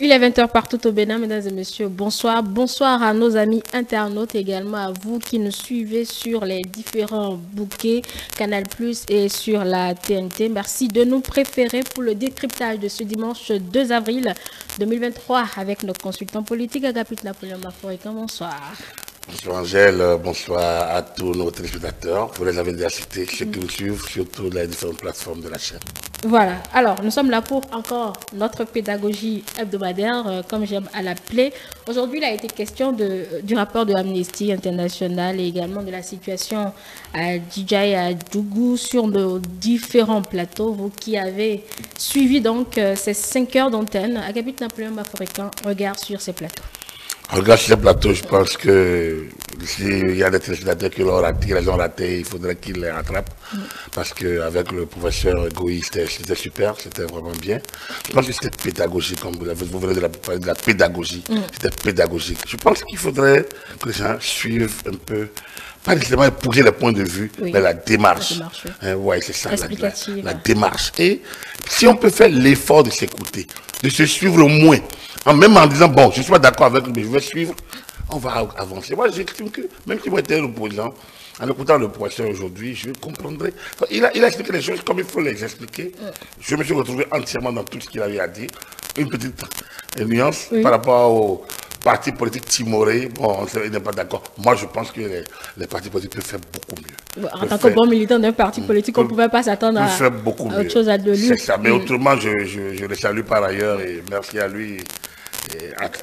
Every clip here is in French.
Il est 20 heures partout au Bénin, mesdames et messieurs. Bonsoir. Bonsoir à nos amis internautes, également à vous qui nous suivez sur les différents bouquets, Canal+, et sur la TNT. Merci de nous préférer pour le décryptage de ce dimanche 2 avril 2023 avec notre consultant politique Agapit Napoléon Baforican. Bonsoir. Bonsoir Angèle, bonsoir à tous nos téléspectateurs. Vous les avez déjà cités, ceux qui nous suivent sur toutes les différentes plateformes de la chaîne. Voilà, alors nous sommes là pour encore notre pédagogie hebdomadaire, comme j'aime à l'appeler. Aujourd'hui, il a été question du rapport de Amnesty International et également de la situation à Djidjaï et à Djougou sur nos différents plateaux. Vous qui avez suivi donc ces 5 heures d'antenne, Agapit Napoléon Baforican, regard sur ces plateaux. Regarde sur le plateau, je pense que s'il y a des téléspectateurs qui les ont ratés, il faudrait qu'ils les rattrapent. Parce qu'avec le professeur Goï, c'était super, c'était vraiment bien. Je pense que c'était pédagogique, comme vous venez de parler de la pédagogie. C'était pédagogique. Je pense qu'il faudrait que les gens suivent un peu, pas nécessairement épouser les points de vue, mais la démarche. Oui, c'est ça, la démarche. Et si on peut faire l'effort de s'écouter, de se suivre au moins, même en disant, bon, je ne suis pas d'accord avec lui, mais je vais suivre, on va avancer. Moi, j'estime que, même si moi j'étais l'opposant, en écoutant le professeur aujourd'hui, je comprendrai. Il a expliqué les choses comme il faut les expliquer. Je me suis retrouvé entièrement dans tout ce qu'il avait à dire. Une petite nuance par rapport au parti politique timoré. Bon, il n'est pas d'accord. Moi, je pense que les partis politiques peuvent faire beaucoup mieux. En tant que bon militant d'un parti politique, on ne pouvait pas s'attendre à autre chose à de lui. C'est ça. Mais autrement, je le salue par ailleurs et merci à lui.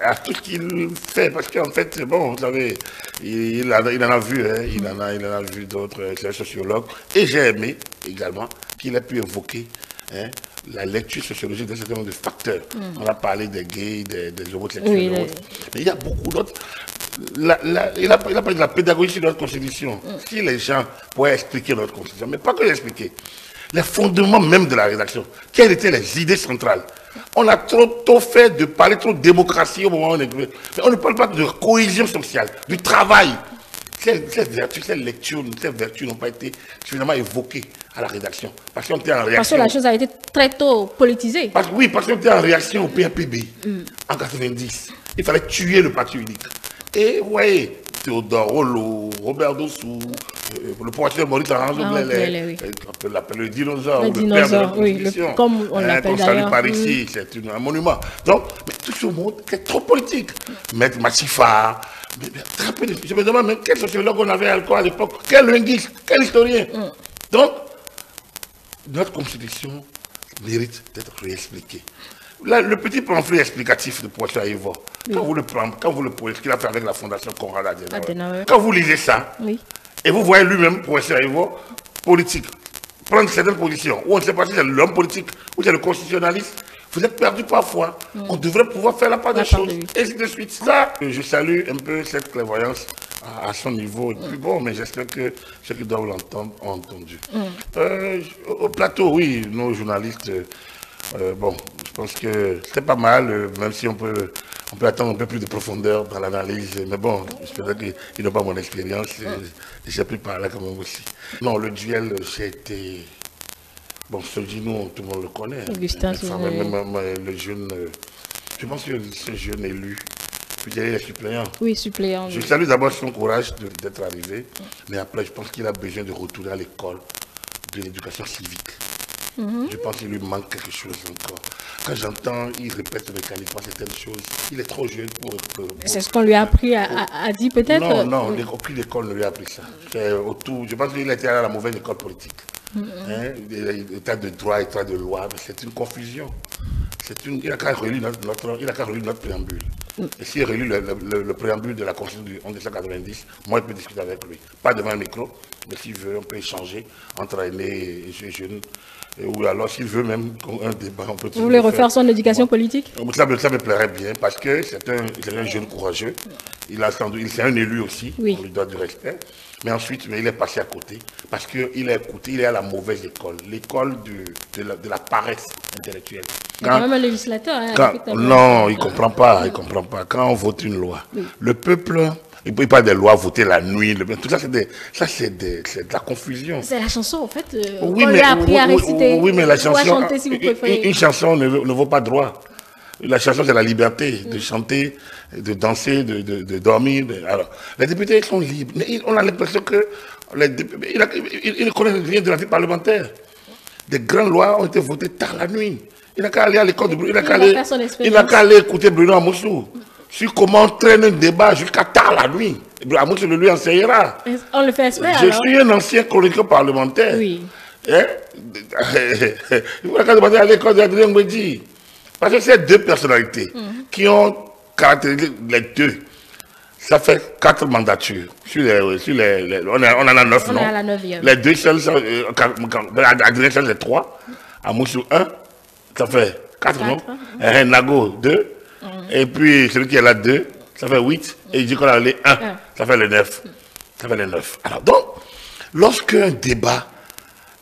À tout ce qu'il fait, parce qu'en fait, bon, vous savez, il en a vu, hein, il en a vu d'autres, c'est un sociologue, et j'ai aimé également qu'il ait pu évoquer la lecture sociologique d'un certain nombre de facteurs. On a parlé des gays, des homosexuels, mais il y a beaucoup d'autres. Il a parlé de la pédagogie de notre constitution. Si les gens pouvaient expliquer notre constitution, mais pas que l'expliquer, les fondements même de la rédaction, quelles étaient les idées centrales. On a trop fait de parler trop de démocratie au moment où on est. Mais on ne parle pas de cohésion sociale, du travail. Ces vertus, ces lectures, ces vertus n'ont pas été suffisamment évoquées à la rédaction. Parce qu'on était en réaction. Parce que la chose a été très tôt politisée. Parce qu'on était en réaction au PAPB en 90. Il fallait tuer le parti unique. Et vous voyez, Théodore Rollo, Robert Dossou, le professeur Maurice Arrange, on peut l'appeler le dinosaure, le père de la Constitution, comme on l'appelle d'ailleurs. Par ici, c'est un monument. Donc, mais tout ce monde, c'est trop politique. Maître Massifa, je me demande même quel sociologue on avait à l'époque, quel linguiste, quel historien. Donc, notre Constitution mérite d'être réexpliquée. Là, le petit pamphlet explicatif de professeur Aïvo, quand vous le prenez, ce qu'il a fait avec la Fondation Konrad Adenauer, quand vous lisez ça, et vous voyez lui-même, professeur Aïvo, politique, prendre certaines positions, où on ne sait pas si c'est l'homme politique ou c'est le constitutionnaliste, vous êtes perdu parfois. On devrait pouvoir faire la part des choses, et ainsi de suite. Ça, je salue un peu cette clairvoyance à son niveau. Et puis bon, mais j'espère que ceux qui doivent l'entendre ont entendu. Au plateau, oui, nos journalistes... bon, je pense que c'est pas mal, même si on peut attendre un peu plus de profondeur dans l'analyse. Mais bon, j'espère qu'ils n'ont pas mon expérience. J'ai pu parler quand même aussi. Non, le duel, c'était... Bon, nous, tout le monde le connaît. Augustin, même le jeune... je pense que ce jeune élu, puis il est suppléant. Oui, suppléant. Je salue d'abord son courage d'être arrivé. Mais après, je pense qu'il a besoin de retourner à l'école de l'éducation civique. Je pense qu'il lui manque quelque chose encore. Quand j'entends, il répète mécaniquement certaines choses. Il est trop jeune pour... C'est ce qu'on lui a appris à dire peut-être. Non, aucune école ne lui a appris ça. Je pense qu'il était allé à la mauvaise école politique. État de droit, état de loi, c'est une confusion. Il a qu'à relire notre préambule. Et s'il relit le préambule de la Constitution de 1990, moi, je peux discuter avec lui. Pas devant un micro, mais s'il veut, on peut échanger entre aînés et jeunes. Ou alors, s'il veut même un débat, on peut... Vous voulez refaire son éducation politique? Ça me plairait bien, parce que c'est un jeune courageux. C'est un élu aussi, on lui doit du respect. Mais ensuite, il est passé à côté, parce qu'il a écouté, il est à la mauvaise école, l'école de la paresse intellectuelle. Il y a quand même un législateur. Non, il ne comprend pas, Quand on vote une loi, le peuple... Il ne peut pas des lois votées la nuit. Tout ça, c'est de la confusion. C'est la chanson, en fait. On lui a appris à réciter. Oui, mais la chanson, chanter, si vous préférez. Une chanson ne vaut pas droit. La chanson, c'est la liberté de chanter, de danser, de dormir. Alors, les députés sont libres. Mais on a l'impression que ils ne connaissent rien de la vie parlementaire. Des grandes lois ont été votées tard la nuit. Il n'a qu'à aller à l'école de Bruno. Il n'a qu'à aller écouter Bruno Amoussou sur comment traîner un débat jusqu'à tard la nuit. Amoussou le lui enseignera. On le fait exprès, Je suis un ancien chroniqueur parlementaire. Oui. Hein? Il faut demander à l'école de Adrien Ngwedi. Parce que ces deux personnalités qui ont caractérisé les deux, ça fait 4 mandatures. On en a 9, non? On est à la 9e. Les deux seuls, Adrien Sel, c'est 3. Amoussou 1, ça fait 4, non? Nago 2. Et puis celui qui est là 2, ça fait 8. Et il dit qu'on a les 1, ça fait le 9. Ça fait le 9. Alors donc, lorsqu'un débat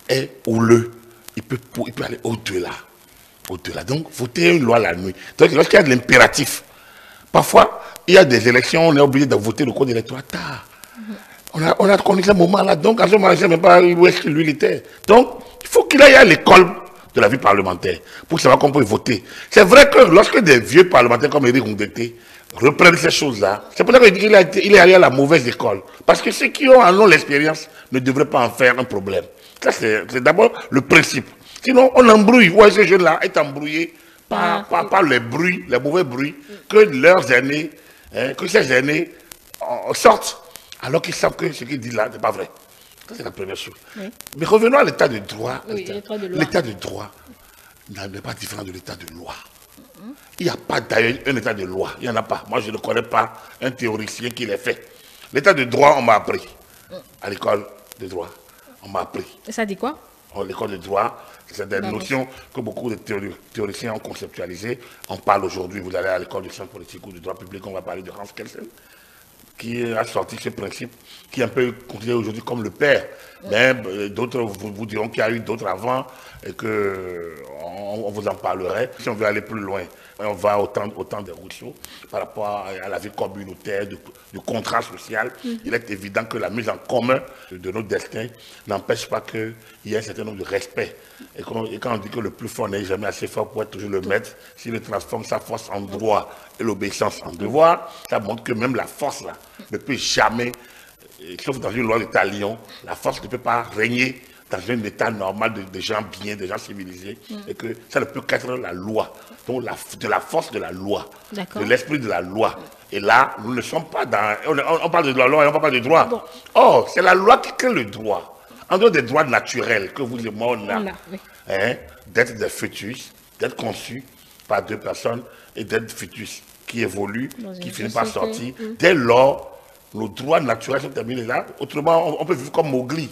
est houleux, il peut aller au-delà. Au-delà. Donc, voter une loi la nuit. Donc, lorsqu'il y a de l'impératif, parfois, il y a des élections, on est obligé de voter le code électoral tard. On a connu ce moment-là. Donc, à ce moment-là, je ne sais même pas où est-ce que lui était. Donc, il faut qu'il aille à l'école de la vie parlementaire pour savoir qu'on peut voter. C'est vrai que lorsque des vieux parlementaires comme Éric Ngwedi reprennent ces choses-là, c'est pour ça qu'il est allé à la mauvaise école. Parce que ceux qui ont l'expérience ne devraient pas en faire un problème. Ça, c'est d'abord le principe. Sinon, on embrouille. Ouais, ce jeune-là est embrouillé par les bruits, les mauvais bruits que leurs aînés, que ces aînés sortent, alors qu'ils savent que ce qu'ils disent là n'est pas vrai. Ça, c'est la première chose. Oui. Mais revenons à l'état de droit. Oui, l'état de droit n'est pas différent de l'état de loi. Il n'y a pas d'ailleurs un état de loi. Il n'y en a pas. Moi, je ne connais pas un théoricien qui l'ait fait. L'état de droit, on m'a appris. À l'école de droit, on m'a appris. Et ça dit quoi? L'école de droit, c'est des notions que beaucoup de théoriciens ont conceptualisées. On parle aujourd'hui, vous allez à l'école de sciences politiques ou de droit public, on va parler de Hans Kelsen, qui a sorti ce principe, qui est un peu considéré aujourd'hui comme le père. Mais d'autres vous diront qu'il y a eu d'autres avant et qu'on vous en parlerait. Si on veut aller plus loin, on va au temps de Rousseau par rapport à la vie communautaire, du contrat social. Il est évident que la mise en commun de nos destins n'empêche pas qu'il y ait un certain nombre de respect. Et quand on dit que le plus fort n'est jamais assez fort pour être toujours le maître, s'il transforme sa force en droit et l'obéissance en devoir, ça montre que même la force là ne peut jamais, sauf dans une loi de talion, la force ne peut pas régner dans un état normal de gens bien, de gens civilisés, et que ça ne peut qu'être la loi. Donc de la force de la loi, de l'esprit de la loi. Et là, nous ne sommes pas dans... On parle de la loi et on ne parle pas de droit. Bon. Or, c'est la loi qui crée le droit. En dehors des droits naturels que vous et moi, on a, d'être des fœtus, d'être conçus par 2 personnes, et d'être fœtus qui évoluent, qui finissent par sortir. Dès lors, nos droits naturels sont terminés là. Autrement, on peut vivre comme Mowgli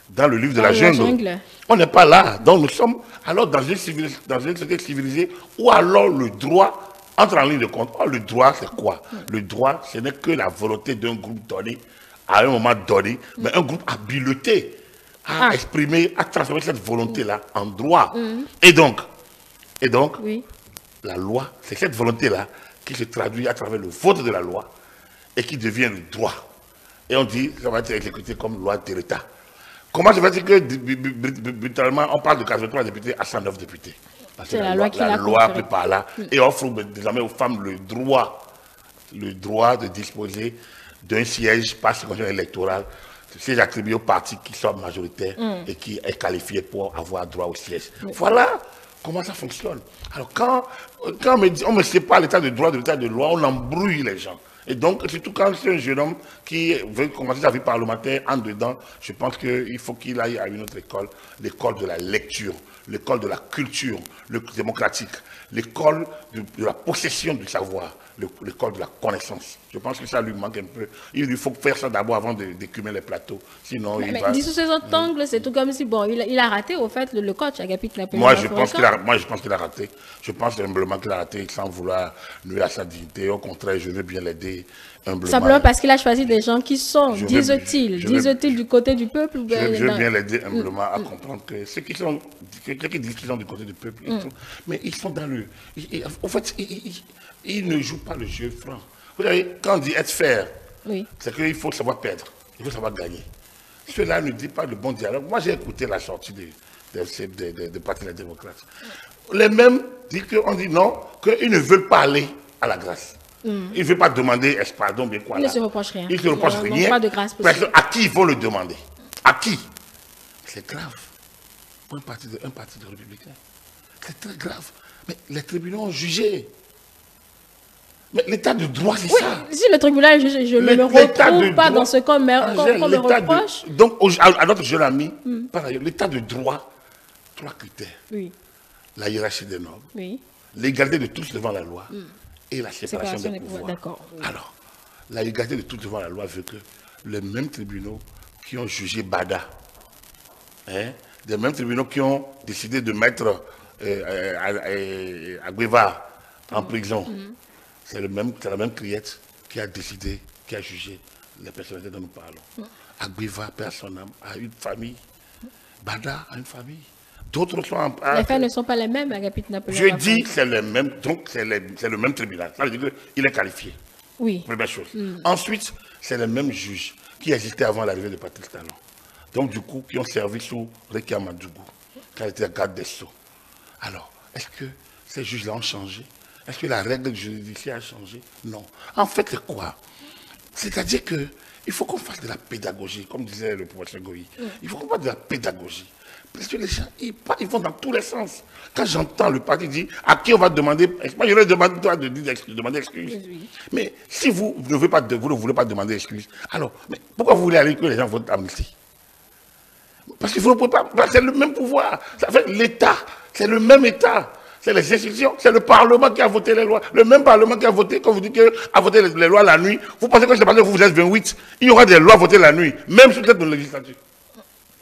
dans le livre de la jungle. On n'est pas là. Donc nous sommes alors dans une société civilisée où alors le droit entre en ligne de compte. Oh, le droit, c'est quoi? Le droit, ce n'est que la volonté d'un groupe donné, à un moment donné, mais un groupe habilité à exprimer, à transformer cette volonté-là en droit. Et donc la loi, c'est cette volonté-là qui se traduit à travers le vote de la loi et qui devient le droit. Et on dit, ça va être exécuté comme loi de l'État. Comment se fait-il que, brutalement, on parle de 83 députés à 109 députés? Parce que la loi peut par là et offre désormais aux femmes le droit de disposer d'un siège par circonscription électorale, siège attribué aux partis qui sont majoritaires et qui est qualifié pour avoir droit au siège. Voilà comment ça fonctionne. Alors quand on me sépare l'état de droit de l'état de loi, on embrouille les gens. Et donc, surtout quand c'est un jeune homme qui veut commencer sa vie parlementaire en dedans, je pense qu'il faut qu'il aille à une autre école, l'école de la lecture, l'école de la culture démocratique, l'école de la possession du savoir, l'école de la connaissance. Je pense que ça lui manque un peu. Il faut faire ça d'abord avant d'écumer les plateaux. Sinon, il va... Dit sous ces autres angles, c'est tout comme si, bon, il a raté, au fait, le coach Agapit l'a payé. Moi, je pense qu'il a raté. Je pense humblement qu'il a raté sans vouloir nuire à sa dignité. Au contraire, je veux bien l'aider humblement. Simplement parce qu'il a choisi des gens qui sont, disent-ils, du côté du peuple ou bien... Je veux bien l'aider humblement à comprendre que ceux qui disent qu'ils sont du côté du peuple, mais ils sont dans le... En fait, ils ne jouent pas le jeu franc. Vous savez, quand on dit être fair, c'est qu'il faut savoir perdre, il faut savoir gagner. Cela ne dit pas le bon dialogue. Moi, j'ai écouté la sortie des partis démocrates. Les mêmes disent qu'on dit non, qu'ils ne veulent pas aller à la grâce. Ils ne veulent pas demander pardon, mais quoi. Ils ne se reprochent rien. Ils ne se reprochent rien. Pas de grâce parce que à qui ils vont le demander? À qui? C'est grave. Pour un parti de républicains. C'est très grave. Mais les tribunaux ont jugé. Mais l'état de droit, c'est ça. Si le tribunal juge, je ne me retrouve pas dans ce qu'on me reproche. Donc, à notre jeune ami, par ailleurs, l'état de droit, 3 critères. Oui. La hiérarchie des normes, Oui. l'égalité de tous devant la loi et la séparation des pouvoirs. D'accord. Oui. Alors, la égalité de tous devant la loi veut que les mêmes tribunaux qui ont jugé Bada, des mêmes tribunaux qui ont décidé de mettre Agueva en prison, c'est la même criette qui a décidé, qui a jugé les personnalités dont nous parlons. Agueva, perd son âme, a une famille. Bada a une famille. D'autres sont les faits ne sont pas les mêmes, Agapit Napoléon. Je dis c'est le même, donc c'est le même tribunal. Ça veut dire qu'il est qualifié. Oui. Première chose. Ensuite, c'est le même juge qui existait avant l'arrivée de Patrice Talon. Donc, du coup, qui ont servi sous Rekia Madougou, qui a été garde des Sceaux. Alors, est-ce que ces juges-là ont changé? Est-ce que la règle judiciaire a changé? Non. En fait, c'est quoi? C'est-à-dire qu'il faut qu'on fasse de la pédagogie, comme disait le professeur Goyi. Il faut qu'on fasse de la pédagogie. Parce que les gens, ils vont dans tous les sens. Quand j'entends le parti dire à qui on va demander, moi je leur demande de demander excuse. Oui. Mais si vous ne voulez pas demander excuse, alors mais pourquoi vous voulez aller que les gens votent amnistie? Parce qu'il faut pas, c'est le même pouvoir. Ça fait l'État, c'est le même État. C'est les institutions, c'est le Parlement qui a voté les lois. Le même Parlement qui a voté, quand vous dites qu'il a voté les lois la nuit, vous pensez que c'est parce que vous êtes 28, il y aura des lois votées la nuit, même sous cette législature.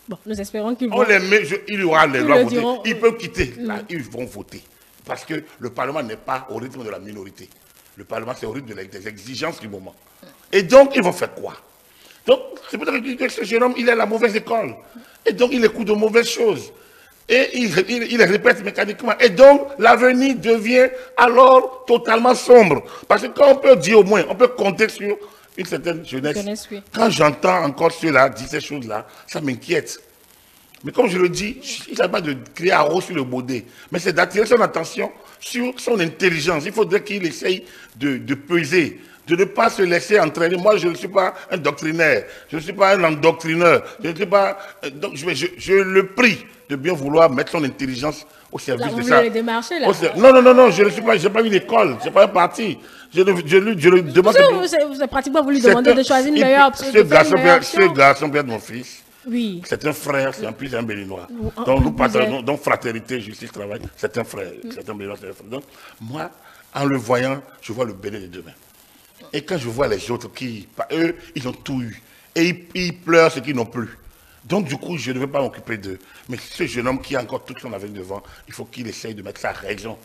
Bon, nous espérons qu'ils vont... il y aura les lois votées. Ils peuvent quitter. Là, ils vont voter. Parce que le Parlement n'est pas au rythme de la minorité. Le Parlement, c'est au rythme des exigences du moment. Et donc, ils vont faire quoi? Donc, c'est peut-être que ce jeune homme, il est à la mauvaise école. Et donc, il écoute de mauvaises choses. Et il les répète mécaniquement. Et donc, l'avenir devient alors totalement sombre. Parce que quand on peut dire au moins, on peut compter sur une certaine jeunesse. Oui. Quand j'entends encore ceux-là dire ces choses-là, ça m'inquiète. Mais comme je le dis, il ne s'agit pas de crier à haut sur le baudet, mais c'est d'attirer son attention sur son intelligence. Il faudrait qu'il essaye de peser, de ne pas se laisser entraîner. Moi, je ne suis pas un doctrinaire, je ne suis pas un endoctrineur, je ne suis pas... Donc, je le prie de bien vouloir mettre son intelligence au service de ça. Non, je ne suis pas, j'ai pas eu d'école, je n'ai pas un parti. Je le demande. Vous avez pratiquement voulu demander de choisir une meilleure option. Ce garçon, Pierre, mon fils, oui. C'est un frère, c'est un plus un béninois. Donc nous partageons, donc fraternité, justice, travail, c'est un frère, c'est un béninois, c'est un frère. Donc moi, en le voyant, je vois le béné des deux mains. Et quand je vois les autres qui, eux, ils ont tout eu. Et ils pleurent ce qu'ils n'ont plus. Donc du coup, je ne vais pas m'occuper d'eux. Mais ce jeune homme qui a encore toute son avenir devant, il faut qu'il essaye de mettre sa raison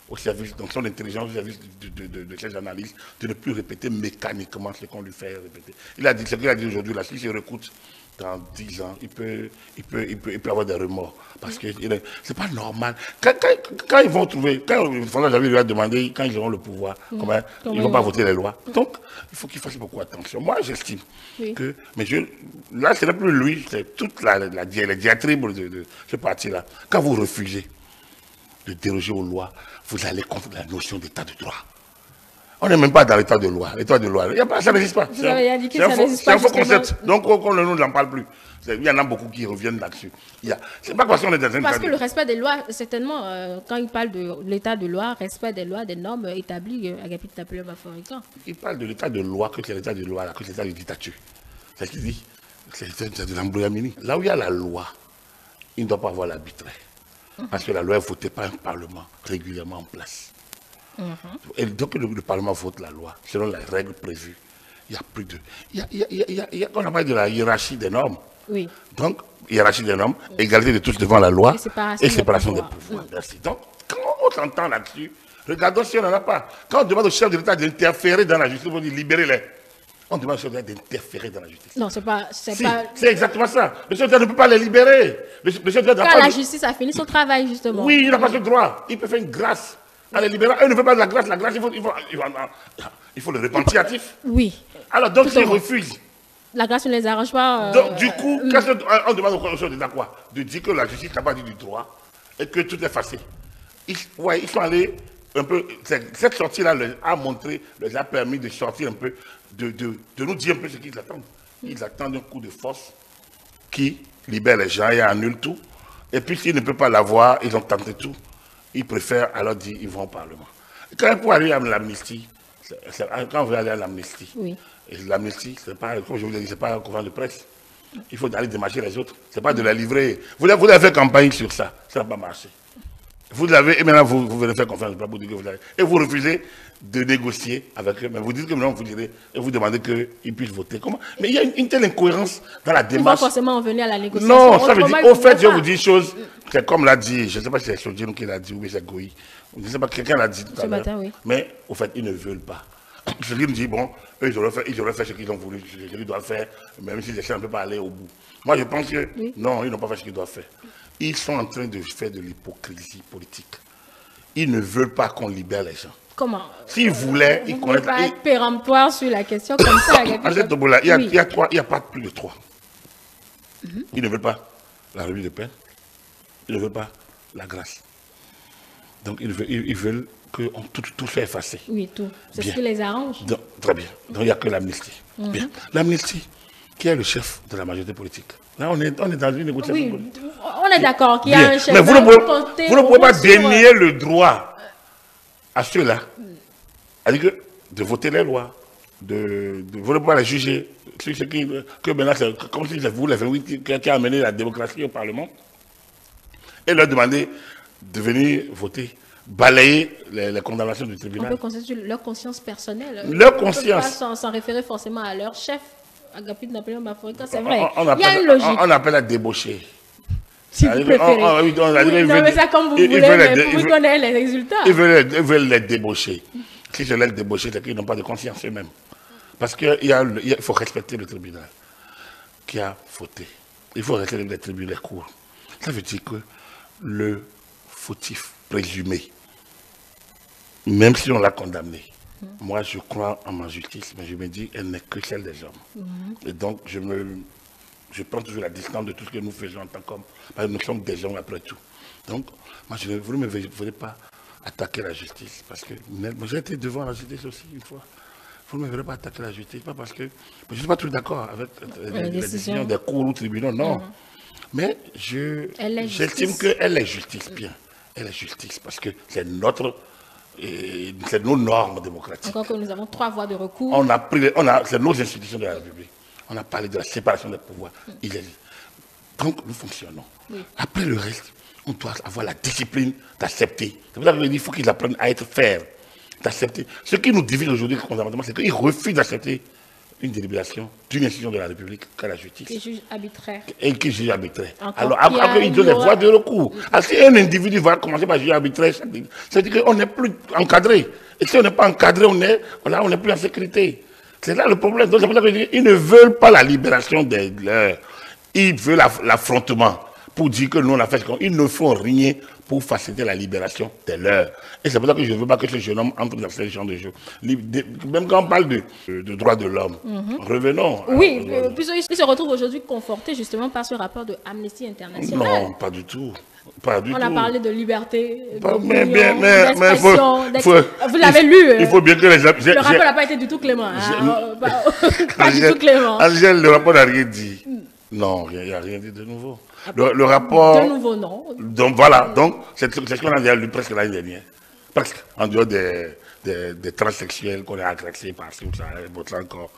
au service, donc son intelligence au service de ses analyses, de ne plus répéter mécaniquement ce qu'on lui fait répéter. Il a dit, ce qu'il a dit aujourd'hui, là, s'il se réécoute dans 10 ans, il peut avoir des remords. Parce que c'est pas normal. Quand ils vont trouver, quand François Xavier lui a demandé, quand ils auront le pouvoir, ils ne vont pas voter les lois. Donc, il faut qu'ils fassent beaucoup attention. Moi, j'estime que, là, ce n'est plus lui, c'est toute les diatribes de ce parti-là. Quand vous refusez de déroger aux lois, vous allez contre la notion d'état de droit. On n'est même pas dans l'état de loi. L'état de loi, ça n'existe pas. C'est un faux concept. Donc, on n'en parle plus. Il y en a beaucoup qui reviennent là-dessus. C'est pas parce qu'on est dans un... Parce que le respect des lois, certainement, quand il parle de l'état de loi, respect des lois, des normes établies, Agapit Napoléon Baforican. Il parle de l'état de loi, que c'est l'état de loi, que c'est l'état de dictature. C'est ce qu'il dit. C'est de l'embrouillamini. Là où il y a la loi, il ne doit pas avoir l'arbitraire. Parce que la loi est votée par un Parlement régulièrement en place. Et donc le Parlement vote la loi selon les règles prévues. Il y a plus de... on a parlé de la hiérarchie des normes. Oui. Donc, hiérarchie des normes, égalité de tous devant la loi et séparation des pouvoirs. Merci. Donc, quand on s'entend là-dessus, regardons si on n'en a pas. Quand on demande au chef de l'État d'interférer dans la justice, on dit libérez-les. On demande au chef de l'État d'interférer dans la justice. Non, c'est pas... C'est exactement ça. Le chef de l'État ne peut pas les libérer. Quand la justice a fini son travail, justement. Oui, il n'a pas ce droit. Il peut faire une grâce. À les libérer, eux ne veulent pas de la grâce, il faut le repentiatif. Oui. Alors, donc, s'ils refusent. La grâce ne les arrange pas. Donc, du coup, on demande aux choses de quoi? De dire que la justice n'a pas dit du droit et que tout est effacé. Ils sont allés un peu, cette sortie-là a montré, les a permis de sortir un peu, de nous dire un peu ce qu'ils attendent. Ils attendent un coup de force qui libère les gens et annule tout. Et puis s'ils ne peuvent pas l'avoir, ils ont tenté tout. Ils préfèrent alors dire ils vont au Parlement. Et quand pour aller à l'amnistie, quand on veut aller à l'amnistie, Oui. l'amnistie, c'est pas, comme je vous l'ai dit, c'est pas un conférence de presse. Il faut aller démarcher les autres. C'est pas de la livrer. Vous avez fait campagne sur ça. Ça n'a pas marché. Vous l'avez, et maintenant vous venez faire confiance pour dire que vous l'avez. Et vous refusez de négocier avec eux. Mais vous dites que maintenant vous direz, et vous demandez qu'ils puissent voter. Comment? Mais il y a une telle incohérence dans la démarche. Ils vont forcément en venir à la négociation. Non, ça veut dire, au fait, je vous dis une chose, c'est comme l'a dit, je ne sais pas si c'est Chodjin qui l'a dit, ou c'est Goï. Je ne sais pas, quelqu'un l'a dit tout à l'heure. Oui. Mais au fait, ils ne veulent pas. Je me dis, bon, eux, ils auraient fait ce qu'ils ont voulu, ce qu'ils doivent faire, même s'ils essaient un peu pas aller au bout. Moi, je pense que, non, ils n'ont pas fait ce qu'ils doivent faire. Ils sont en train de faire de l'hypocrisie politique. Ils ne veulent pas qu'on libère les gens. Comment? S'ils voulaient, ils connaissent... Vous ne pouvez pas être péremptoire sur la question comme ça. Il n'y a pas plus de trois. Ils ne veulent pas la remise de peine. Ils ne veulent pas la grâce. Donc, ils veulent que tout soit effacé. Oui, tout. C'est ce qui les arrange. Donc, très bien. Donc, il n'y a que l'amnistie. Bien. L'amnistie, qui est le chef de la majorité politique. Là, on est dans une négociation. Oui, on est d'accord qu'il y a un chef. Mais vous ne pouvez pas dénier le droit à ceux-là, de voter les lois, vous ne pouvez pas les juger. Que maintenant, c'est comme si c'est vous, les 28, qui a amené la démocratie au Parlement, et leur demander de venir voter, balayer les condamnations du tribunal. On peut constituer leur conscience personnelle. Leur conscience. On ne peut pas s'en référer forcément à leur chef, Agapit Napoléon Bafouika, c'est vrai. Il y a une logique. On appelle à débaucher. Si vous préférez. Non, mais ça comme vous voulez, mais pour vous donner les résultats. Ils veulent les débaucher. Si je les débaucher, c'est qu'ils n'ont pas de conscience eux-mêmes. Parce qu'il faut respecter le tribunal qui a fauté. Il faut respecter les tribunaux, les cours. Ça veut dire que le fautif présumé, même si on l'a condamné, moi je crois en ma justice, mais je me dis, elle n'est que celle des hommes. Et donc je prends toujours la distance de tout ce que nous faisons en tant qu'hommes, parce que nous sommes des hommes après tout. Donc, moi vous ne me voulez pas attaquer la justice, parce que j'ai été devant la justice aussi une fois. Vous ne me verrez pas attaquer la justice, pas parce que je ne suis pas tout d'accord avec les décisions des cours ou tribunaux, non. Mais j'estime qu'elle est justice, bien. Elle est justice, parce que c'est nos normes démocratiques. Encore que nous avons 3 voies de recours. C'est nos institutions de la République. On a parlé de la séparation des pouvoirs. Donc nous fonctionnons. Oui. Après le reste, on doit avoir la discipline d'accepter. C'est pour ça que je dis qu'il faut qu'ils apprennent à être fermes, d'accepter. Ce qui nous divise aujourd'hui fondamentalement, c'est qu'ils refusent d'accepter une délibération d'une institution de la République qu'est la justice. Qui juge arbitraire. Et qui juge arbitraire. Alors après, ils ont les voies de recours. Alors, si un individu va commencer par juger arbitraire, c'est-à-dire qu'on n'est plus encadré. Et si on n'est pas encadré, on n'est plus en sécurité. C'est là le problème. Donc c'est pour ça que je dis, ils ne veulent pas la libération des leurs. Ils veulent l'affrontement pour dire que nous on a fait ce qu'on. Ils ne font rien pour faciliter la libération des leurs. Et c'est pour ça que je ne veux pas que ce jeune homme entre dans ce genre de jeu. Même quand on parle de droits de l'homme, revenons. Oui, puisqu'il se retrouve aujourd'hui conforté justement par ce rapport de Amnesty International. Non, pas du tout. Pas du tout. On a parlé de liberté, d'expression. Vous l'avez lu. Il faut bien que les gens. Le rapport n'a pas été du tout clément. Pas du tout clément. Angèle, le rapport n'a rien dit. Non, il n'y a rien dit de nouveau. Le rapport... De nouveau, non. Donc voilà, c'est ce qu'on a déjà lu presque l'année dernière. Presque, en dehors des transsexuels qu'on a agressés par-ci ou ça, c'est encore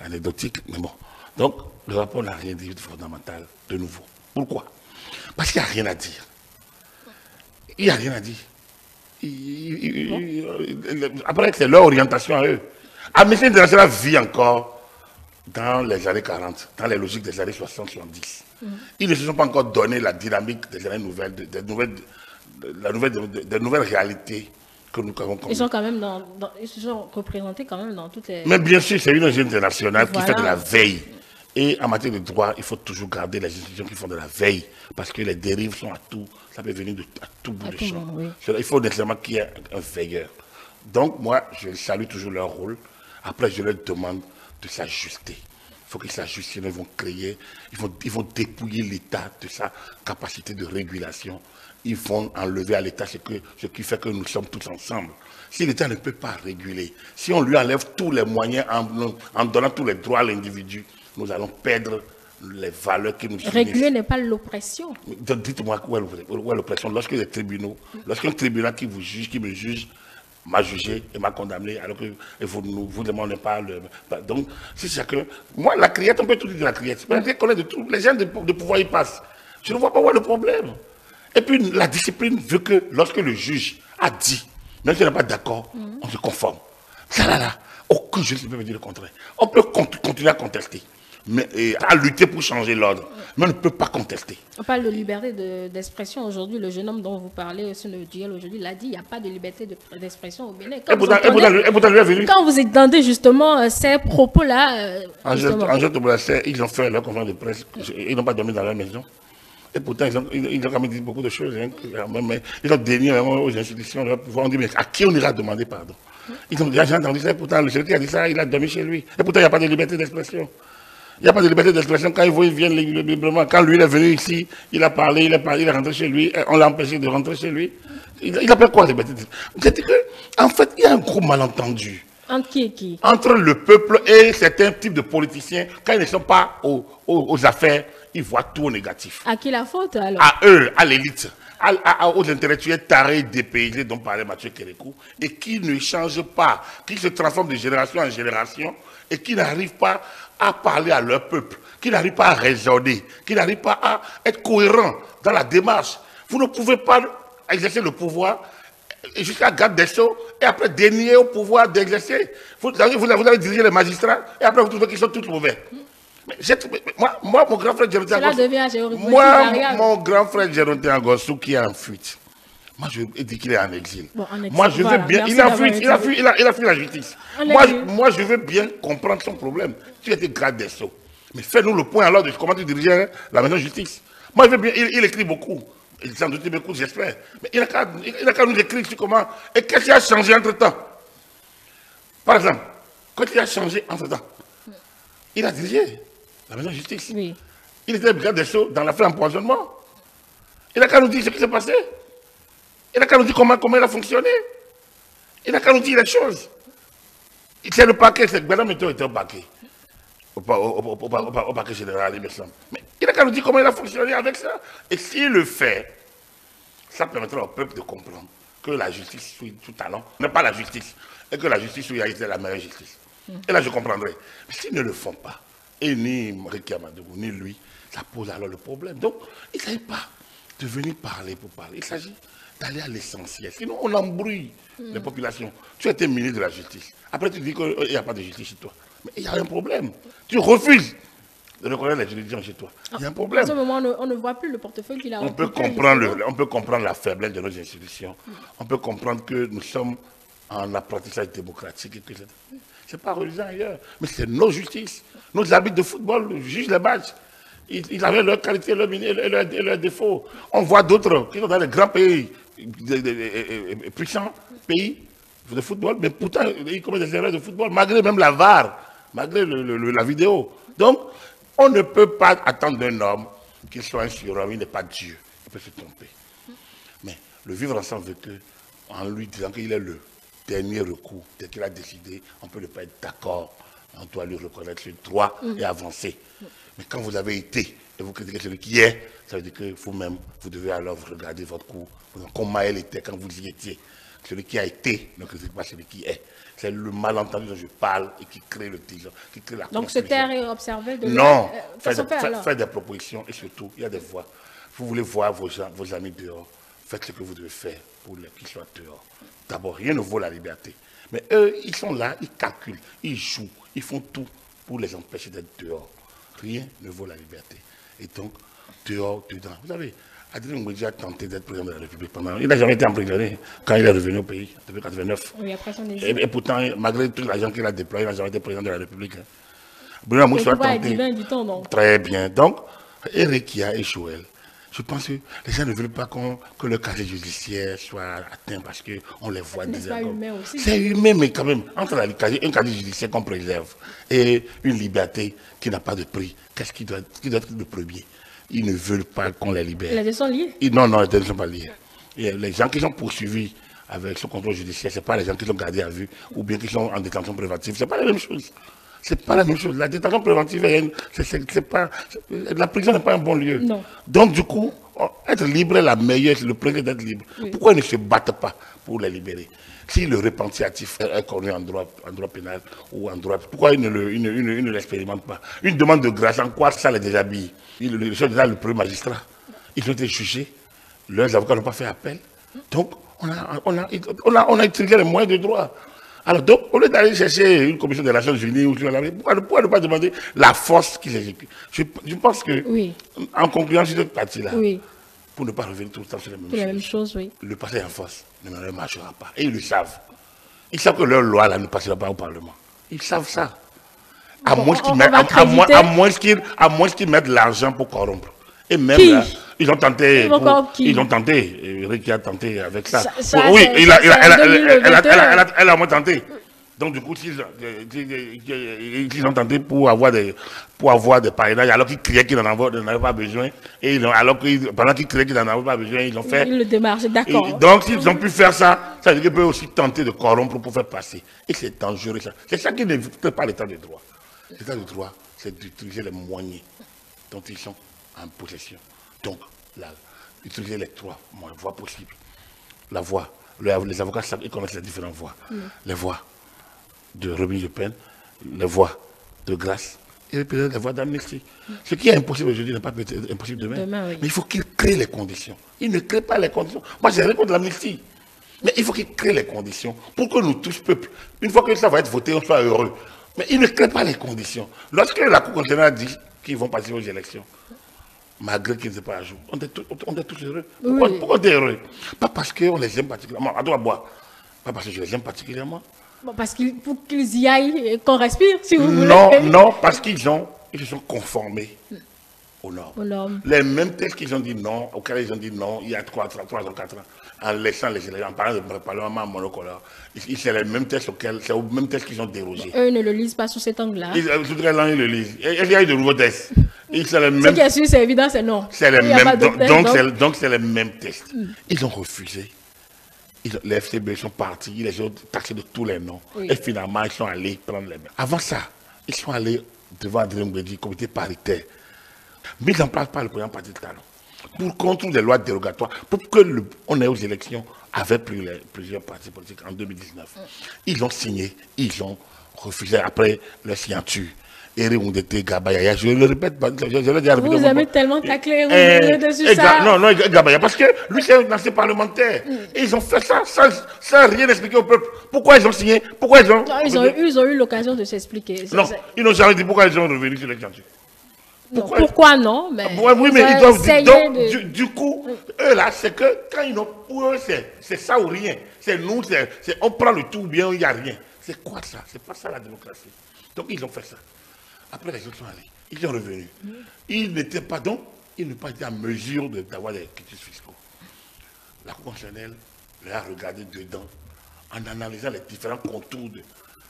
anecdotique, mais bon. Donc, le rapport n'a rien dit de fondamental, de nouveau. Pourquoi? Parce qu'il n'y a rien à dire. Il n'y a rien à dire. Après, c'est leur orientation à eux. Amnesty International vit encore dans les années 40, dans les logiques des années 60-70. Ils ne se sont pas encore donné la dynamique des années nouvelles, des nouvelles réalités que nous avons connues. Ils sont quand même ils se sont représentés quand même dans toutes les... Mais bien sûr, c'est une ONG internationale qui fait de la veille. Et en matière de droit, il faut toujours garder les institutions qui font de la veille, parce que les dérives sont à tout, ça peut venir à tout bout de champ. Oui. Il faut nécessairement qu'il y ait un veilleur. Donc moi, je salue toujours leur rôle. Après, je leur demande de s'ajuster. Il faut qu'ils s'ajustent, sinon ils vont créer, ils vont dépouiller l'État de sa capacité de régulation. ils vont enlever à l'État ce qui fait que nous sommes tous ensemble. Si l'État ne peut pas réguler, si on lui enlève tous les moyens en donnant tous les droits à l'individu, nous allons perdre les valeurs qui nous unissent. Réguler n'est pas l'oppression. Dites-moi où est l'oppression. Lorsque les tribunaux, lorsqu'un tribunal qui vous juge, qui me juge, m'a jugé et m'a condamné, alors que vous ne vous demandez pas le... Donc, c'est chacun... Moi, la criette, on peut tout dire de la criette. De tout. Les gens de pouvoir y passent. Je ne vois pas où est le problème. Et puis, la discipline veut que lorsque le juge a dit, même si on n'est pas d'accord, on se conforme. Ça, là, aucun juge ne peut me dire le contraire. On peut continuer à contester, mais à lutter pour changer l'ordre, mais on ne peut pas contester. On parle de liberté d'expression aujourd'hui. Le jeune homme dont vous parlez sur le duel aujourd'hui l'a dit, il n'y a pas de liberté d'expression au Bénin. Quand vous entendez justement ces propos-là... En jeu, ils ont fait leur conférence de presse, ils n'ont pas dormi dans leur maison. Et pourtant, ils ont quand même dit beaucoup de choses. Hein, mais ils ont dénié aux institutions leur pouvoir. On dit, mais à qui on ira demander pardon? Ils ont déjà entendu ça, et pourtant, celui qui a dit ça, il a dormi chez lui. Et pourtant, il n'y a pas de liberté d'expression. Il n'y a pas de liberté d'expression. Quand ils viennent librement. Quand lui, il est venu ici, il a parlé, il est rentré chez lui, on l'a empêché de rentrer chez lui. Il appelle quoi, liberté d'expression? C'est-à-dire qu'en fait, il y a un gros malentendu. Entre qui et qui? Entre le peuple et certains types de politiciens, quand ils ne sont pas aux affaires, ils voient tout au négatif. À qui la faute alors? À eux, à l'élite, aux intellectuels tarés, dépaysés dont parlait Mathieu Kérékou, et qui ne changent pas, qui se transforment de génération en génération, et qui n'arrivent pas à parler à leur peuple, qui n'arrivent pas à raisonner, qui n'arrivent pas à être cohérents dans la démarche. Vous ne pouvez pas exercer le pouvoir jusqu'à garde des Sceaux, et après dénier au pouvoir d'exercer. Vous allez diriger les magistrats, et après vous trouvez qu'ils sont tous mauvais. Moi, mon grand frère Géronté mon grand frère Géronté Angossou qui est en fuite. Moi, je dis qu'il est en exil. Bon, moi, je veux bien. Il est en fuite, il a fui la justice. Moi, je veux bien comprendre son problème. Tu étais garde des Sceaux. Mais fais-nous le point alors de comment tu dirigeais la maison de justice. Moi, je veux bien. Il écrit beaucoup. Il s'en doute beaucoup, j'espère. Mais il n'a qu'à nous écrire sur comment. Et qu'est-ce qui a changé entre-temps? Par exemple, qu'est-ce qui a changé entre-temps? Il a dirigé la maison de justice. Oui. Il était brigade des Sceaux dans l'affaire empoisonnement. Il n'a qu'à nous dire ce qui s'est passé. Il n'a qu'à nous dire comment il a fonctionné. Il n'a qu'à nous dire les choses. C'est le paquet, c'est Bernard Méthode était au paquet. Au paquet général, il me semble. Mais il n'a qu'à nous dire comment il a fonctionné avec ça. Et s'il le fait, ça permettra au peuple de comprendre que la justice sous tout talent n'est pas la justice. Et que la justice sous Yaïs est la meilleure justice. Et là, je comprendrai. Mais s'ils ne le font pas, et ni Ricky Amadougou, ni lui, ça pose alors le problème. Donc, il ne s'agit pas de venir parler pour parler. Il s'agit d'aller à l'essentiel. Sinon, on embrouille les populations. Tu étais ministre de la Justice. Après, tu dis qu'il n'y a pas de justice chez toi. Mais il y a un problème. Tu refuses de reconnaître la justice chez toi. Il y a un problème. À ce moment, on ne voit plus le portefeuille qu'il a. On peut comprendre la faiblesse de nos institutions. On peut comprendre que nous sommes en apprentissage démocratique. Ce n'est pas religieux ailleurs, mais c'est nos justices. Nos arbitres de football jugent les matchs. Ils avaient leurs qualités et leurs défauts. On voit d'autres qui sont dans les grands pays, puissants pays de football, mais pourtant ils commettent des erreurs de football, malgré même la VAR, malgré la vidéo. Donc, on ne peut pas attendre d'un homme qu'il soit un surhomme, il n'est pas Dieu. Il peut se tromper. Mais le vivre ensemble veut que, en lui disant qu'il est le dernier recours, dès qu'il a décidé, on ne peut pas être d'accord. On doit lui reconnaître le droit et avancer. Mais quand vous avez été, et vous critiquez celui qui est, ça veut dire que vous-même, vous devez alors regarder votre cours, comment elle était quand vous y étiez. Celui qui a été ne critique pas celui qui est. C'est le malentendu dont je parle et qui crée le désordre, qui crée la confusion. Donc se taire et observer de non, faites des propositions et surtout, il y a des voies. Vous voulez voir vos amis dehors, faites ce que vous devez faire pour qu'ils soient dehors. D'abord, rien ne vaut la liberté. Mais eux, ils sont là, ils calculent, ils jouent, ils font tout pour les empêcher d'être dehors. Rien ne vaut la liberté. Et donc, dehors, dedans. Vous savez, Adrien Ngouedji a tenté d'être président de la République pendant... Il n'a jamais été emprisonné quand il est revenu au pays, depuis 1989. Oui, après son exil. Et pourtant, malgré tout l'argent qu'il a déployé, il n'a jamais été président de la République. Bruno Moussou a tenté. Du temps, donc. Très bien. Donc, Eric qui a échoué. Je pense que les gens ne veulent pas que le casier judiciaire soit atteint parce qu'on les voit déjà. C'est humain aussi. C'est humain, mais quand même, entre un casier judiciaire qu'on préserve et une liberté qui n'a pas de prix, qu'est-ce qui doit être le premier? Ils ne veulent pas qu'on les libère. Les deux sont liés? Non, non, les deux ne sont pas liés. Et les gens qui sont poursuivis avec ce contrôle judiciaire, ce n'est pas les gens qui sont gardés à vue ou bien qui sont en détention préventive. Ce n'est pas la même chose. C'est pas la même chose. La détention préventive, la prison n'est pas un bon lieu. Non. Donc, du coup, être libre est la meilleure, c'est le premier d'être libre. Oui. Pourquoi ils ne se battent pas pour les libérer? Si le repentiatif est connu en droit pénal ou en droit, pourquoi ils ne l'expérimentent pas? Une demande de grâce, en quoi ça les déshabille? Ils sont déjà le premier magistrat. Ils ont été jugés. Leurs avocats n'ont pas fait appel. Donc, on a utilisé les moyens de droit. Alors, donc, au lieu d'aller chercher une commission des Nations Unies, pourquoi ne pas demander la force qui s'exécute? Je pense que, oui, en concluant sur cette partie-là, oui, pour ne pas revenir tout le temps sur les mêmes choses, oui, le passage en force ne marchera pas. Et ils le savent. Ils savent que leur loi là, ne passera pas au Parlement. Ils savent ça. À moins qu'ils mettent l'argent pour corrompre. Et même là, ils ont tenté. Eric a tenté avec ça. Oui, elle a au moins tenté. Donc du coup, ils ont tenté pour avoir des parrainages, alors qu'ils criaient qu'ils n'en avaient pas besoin. Et pendant qu'ils criaient qu'ils n'en avaient pas besoin, ils ont fait. Ils le démarchent, d'accord. Donc s'ils ont pu faire ça, ça veut dire qu'ils peuvent aussi tenter de corrompre pour faire passer. Et c'est dangereux ça. C'est ça qui n'évite pas l'état de droit. L'état de droit, c'est d'utiliser les moyens dont ils sont en possession. Donc, là, utiliser les trois voies possibles. La voie, les avocats savent, ils connaissent les différentes voies. Les voies de remise de peine, les voies de grâce et peut-être les voies d'amnistie. Ce qui est impossible aujourd'hui n'est pas peut-être impossible demain. Oui. Mais il faut qu'ils créent les conditions. Ils ne créent pas les conditions. Moi, j'ai rien contre l'amnistie. Mais il faut qu'ils créent les conditions pour que nous tous, peuple, une fois que ça va être voté, on soit heureux. Mais ils ne créent pas les conditions. Lorsque la Cour constitutionnelle dit qu'ils vont passer aux élections, malgré qu'ils ne soient pas à jour, on est tous heureux. Oui. Pourquoi on est heureux? Pas parce qu'on les aime particulièrement. À droit boire. Pas parce que je les aime particulièrement. Bon, parce qu'il faut qu'ils y aillent, qu'on respire, si vous voulez. Non, parce qu'ils se sont conformés aux normes. Les mêmes textes qu'ils ont dit non, auxquels ils ont dit non, il y a 3 ans, 4 ans, en laissant les élections, en parlant de parlement monocolore, c'est les mêmes textes qu'ils ont dérogé. Eux ne le lisent pas sous cet angle-là. Ils le lisent. Il y a eu de nouveaux textes. Ce qui est sûr, c'est évident, c'est non. C'est les mêmes, donc c'est les mêmes textes. Ils ont refusé. Les FCB sont partis, ils les ont taxés de tous les noms. Oui. Et finalement, ils sont allés prendre les mains. Avant ça, ils sont allés devant Adrien Mbedi, comité paritaire, mis en place par le président Patrick Talon, pour contre les lois dérogatoires, pour qu'on ait aux élections avec plusieurs partis politiques en 2019. Ils ont signé, ils ont refusé après leur signature. Eric Oundete, Gabaya, je le répète, je le dis à vous avez tellement taclé dessus ça. Non, Gabaya, parce que lui c'est un ancien parlementaire. Et ils ont fait ça sans rien expliquer au peuple. Pourquoi ils ont signé? Pourquoi ils ont... Ils ont eu l'occasion de s'expliquer. Non, ils n'ont jamais dit pourquoi ils ont revenu sur les chantiers. Pourquoi non? Mais oui, mais ils doivent dire. Donc, du coup, eux là, c'est que quand ils n'ont... Pour eux, c'est ça ou rien. C'est nous, on prend le tout ou bien il n'y a rien. C'est quoi ça? C'est pas ça la démocratie. Donc ils ont fait ça. Après, les autres sont allés. Ils sont revenus. Ils n'étaient pas donc, ils n'ont pas été en mesure d'avoir des quitus fiscaux. La Cour constitutionnelle les a regardés dedans en analysant les différents contours de...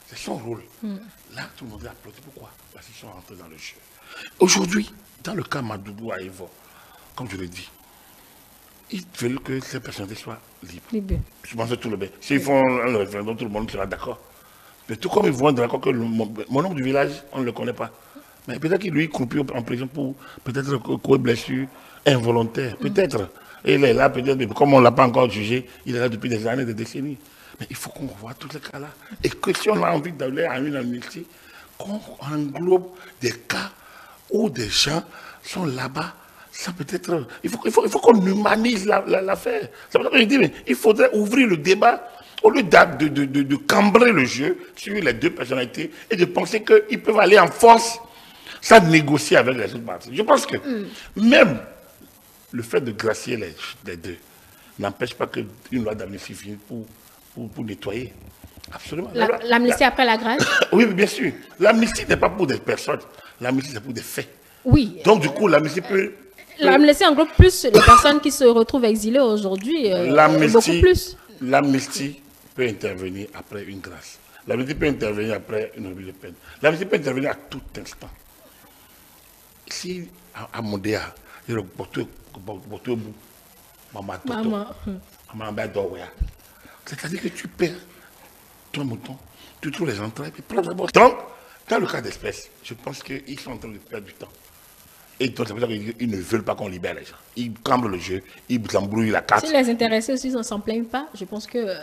C'est son rôle. Là, tout le monde a applaudi. Pourquoi? Parce qu'ils sont rentrés dans le jeu. Aujourd'hui, dans le cas Madougou à Evo, comme je l'ai dit, ils veulent que ces personnalités soient libres. Je pense que tout le bien. S'ils font un référendum, tout le monde sera d'accord. Mais tout comme ils vont d'accord que mon homme du village, on ne le connaît pas. Mais peut-être qu'il lui croupit en prison pour peut-être cause blessure involontaire. Peut-être. Et il est là, peut-être, comme on ne l'a pas encore jugé, il est là depuis des années, des décennies. Mais il faut qu'on revoie tous ces cas-là. Et que si on a envie d'aller à une amnistie, qu'on englobe des cas où des gens sont là-bas, ça peut être... Il faut qu'on humanise l'affaire. C'est pour ça que je dis, mais il faudrait ouvrir le débat au lieu de cambrer le jeu sur les deux personnalités et de penser qu'ils peuvent aller en force sans négocier avec les autres parties. Je pense que même le fait de gracier les deux n'empêche pas qu'une loi d'amnistie finisse pour nettoyer. Absolument. L'amnistie après la grâce? Oui, bien sûr. L'amnistie n'est pas pour des personnes. L'amnistie, c'est pour des faits. Oui. Donc, du coup, l'amnistie peut... L'amnistie englobe plus les personnes qui se retrouvent exilées aujourd'hui. Beaucoup plus. L'amnistie peut intervenir après une grâce. L'amnistie peut intervenir après une remise de peine. L'amnistie peut intervenir à tout instant. Si, à Mondéa, Et le porteur au bout. Maman, c'est-à-dire que tu perds ton mouton, tu trouves les entrailles, puis prends d'abord. Donc, dans le cas d'espèce, je pense qu'ils sont en train de perdre du temps. Et donc, ça veut dire qu'ils ne veulent pas qu'on libère les gens. Ils cambrent le jeu, ils embrouillent la carte. Si les intéressés aussi ne s'en plaignent pas, je pense que...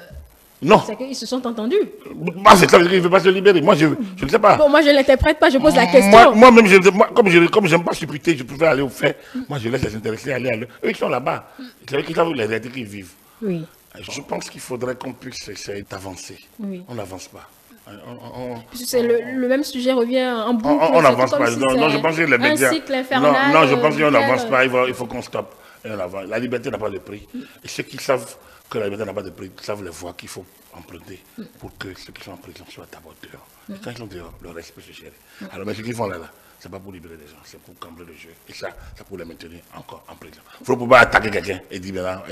Non. C'est qu'ils se sont entendus. Moi, c'est ça, il ne veut pas se libérer. Moi, je ne sais pas. Bon, moi, je ne l'interprète pas, je pose la question. Moi-même, comme je n'aime pas supputer, je préfère aller au fait. Moi, je laisse les intéressés aller à l'heure. Eux, ils sont là-bas. C'est eux qui savent les réalités qu'ils vivent. Oui. Je pense qu'il faudrait qu'on puisse essayer d'avancer. Oui. On n'avance pas. Le même sujet revient en boucle. On n'avance pas. Si non, je pense que les médias... un cycle infernal. Non, je pense qu'on n'avance pas. Il faut qu'on stoppe. Et on avance. La liberté n'a pas de prix. Et ceux qui savent que la liberté n'a pas de prix, ils savent les voies qu'il faut emprunter pour que ceux qui sont en prison soient d'abord dehors. Et quand ils sont dehors, le reste peut se gérer. Alors, mais ce qu'ils font là, c'est pas pour libérer les gens, c'est pour cambrer le jeu. Et ça pour les maintenir encore en prison. Il ne faut pas attaquer quelqu'un et dire, maintenant,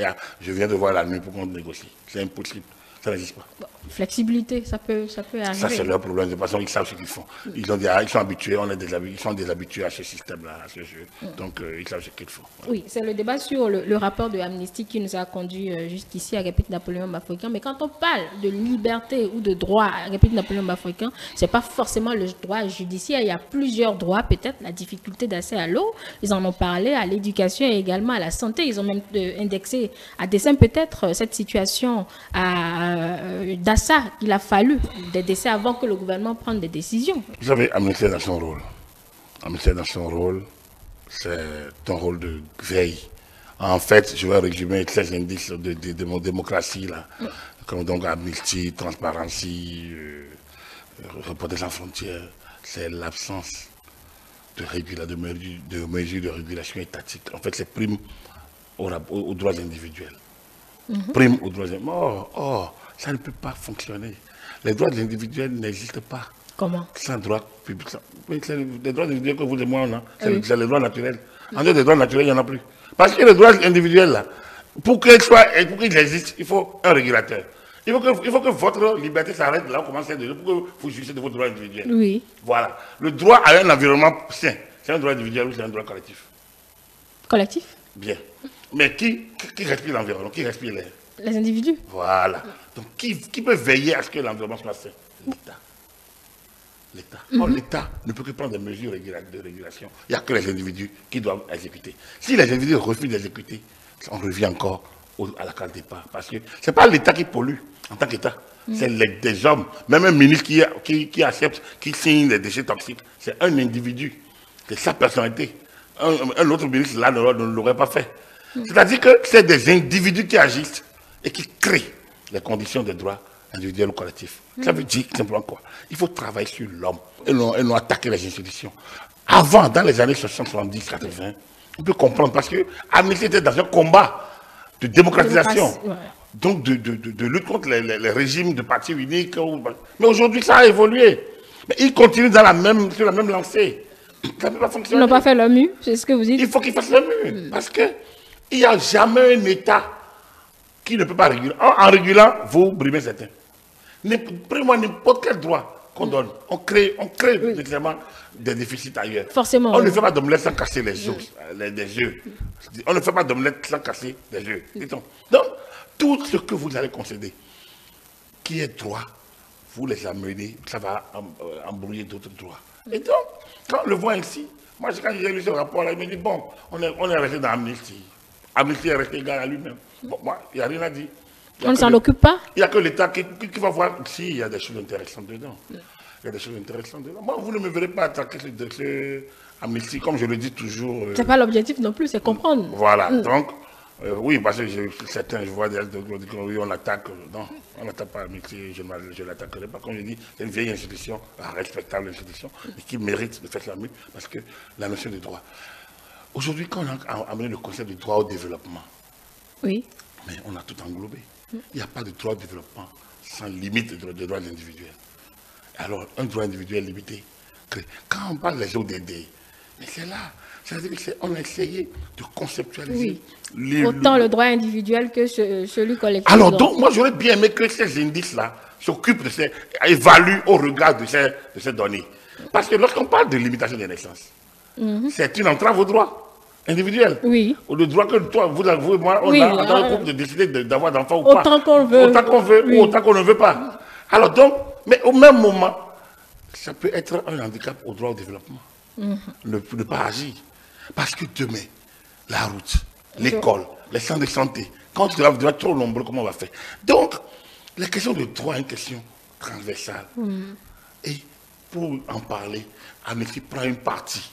je viens de voir la nuit pour qu'on négocie. C'est impossible. Ça n'existe pas. Bon, flexibilité, ça peut arriver. Ça, c'est leur problème. De toute façon, ils savent ce qu'ils font. Ils sont habitués, ils sont déshabitués à ce système-là, à ce jeu. Donc, ils savent ce qu'ils font. Ouais. Oui, c'est le débat sur le rapport de Amnesty qui nous a conduit jusqu'ici à République Napoléon Bafouécan. Mais quand on parle de liberté ou de droit à République Napoléon Bafouécan, ce n'est pas forcément le droit judiciaire. Il y a plusieurs droits, peut-être la difficulté d'accès à l'eau. Ils en ont parlé, à l'éducation et également à la santé. Ils ont même indexé à dessein peut-être cette situation d'Assa. Il a fallu des décès avant que le gouvernement prenne des décisions. Vous savez, Amnesty dans son rôle. Amnesty dans son rôle, c'est un rôle de veille. En fait, je vais résumer 16 indices de démocratie, là, comme donc Amnesty, Transparency, Reporters sans frontières. C'est l'absence de mesures de régulation étatique. En fait, c'est prime aux droits individuels. Prime aux droits individuels. Ça ne peut pas fonctionner. Les droits individuels n'existent pas. Comment? Sans droit public. Les droits individuels que vous et moi, on a, c'est les droits naturels. En dehors des droits naturels, il n'y en a plus. Parce que les droits individuels, là, pour qu'ils existent, il faut un régulateur. Il faut que votre liberté s'arrête là où commence à être pour que vous jouissez de vos droits individuels. Oui. Voilà. Le droit à un environnement sain, c'est un droit individuel ou c'est un droit collectif? Collectif. Bien. Mais qui respire l'environnement? Qui respire l'air? Les individus. Voilà. Donc, qui peut veiller à ce que l'environnement soit sain? L'État. L'État. Or, l'État ne peut que prendre des mesures de régulation. Il n'y a que les individus qui doivent exécuter. Si les individus refusent d'exécuter, on revient encore à la case départ. Parce que ce n'est pas l'État qui pollue en tant qu'État. C'est des hommes. Même un ministre qui accepte, qui signe des déchets toxiques, c'est un individu. C'est sa personnalité. Un autre ministre, là, ne l'aurait pas fait. C'est-à-dire que c'est des individus qui agissent et qui créent les conditions des droits individuels ou collectifs. Ça veut dire simplement quoi? Il faut travailler sur l'homme et non attaquer les institutions. Avant, dans les années 60, 70, 80, on peut comprendre parce que Amnesty était dans un combat de démocratisation, donc de lutte contre les régimes de partis uniques. Mais aujourd'hui, ça a évolué. Mais ils continuent sur la même lancée. Ça ne peut pas fonctionner. Ils n'ont pas fait leur mue, c'est ce que vous dites? Il faut qu'ils fassent leur mue. Parce qu'il n'y a jamais un État qui ne peut pas réguler. En régulant, vous brimez certains. Prenez-moi n'importe quel droit qu'on donne. On crée nécessairement des déficits ailleurs. Forcément. On ne fait pas d'omelette sans casser les œufs. On ne fait pas d'omelette sans casser les œufs. Donc, tout ce que vous allez concéder, qui est droit, vous les amenez, ça va embrouiller d'autres droits. Et donc, quand on le voit ainsi, moi, quand j'ai lu ce rapport-là, il me dit, bon, on est resté dans Amnesty. Amnesty est resté égal à lui-même. Bon, moi, il n'y a rien à dire. On ne s'en occupe pas? Il n'y a que l'État qui va voir s'il y a des choses intéressantes dedans. Il y a des choses intéressantes dedans. Moi, vous ne me verrez pas attaquer ce Amnesty, comme je le dis toujours. Ce n'est pas l'objectif non plus, c'est comprendre. Voilà, donc, oui, parce que certains, je vois des gens qui disent on attaque. Non, on n'attaque pas Amnesty, je ne l'attaquerai pas. Comme je dis, c'est une vieille institution, une respectable institution, et qui mérite de faire la mue, parce que la notion de droit. Aujourd'hui, quand on a amené le concept du droit au développement, oui, mais on a tout englobé. Il n'y a pas de droit au développement sans limite de droits individuels. Alors, un droit individuel limité. Quand on parle des ODD, mais c'est là. C'est-à-dire qu'on a essayé de conceptualiser. Oui. Autant le droit individuel que celui collectif. Alors, donc, moi, j'aurais bien aimé que ces indices-là s'occupent évaluent au regard de ces données. Parce que lorsqu'on parle de limitation des naissances, c'est une entrave au droit. individuel. Oui. Ou le droit que toi, vous et moi, on Oui, a en tant que couple de décider d'avoir d'enfants ou autant pas. qu'on veut. Autant qu'on veut Oui. ou autant qu'on ne veut pas. Alors donc, mais au même moment, ça peut être un handicap au droit au développement. Ne pas agir. Parce que demain, la route, l'école, les centres de santé, quand tu devras être trop nombreux, comment on va faire? Donc, la question de droit est une question transversale. Et pour en parler, Amnesty prend une partie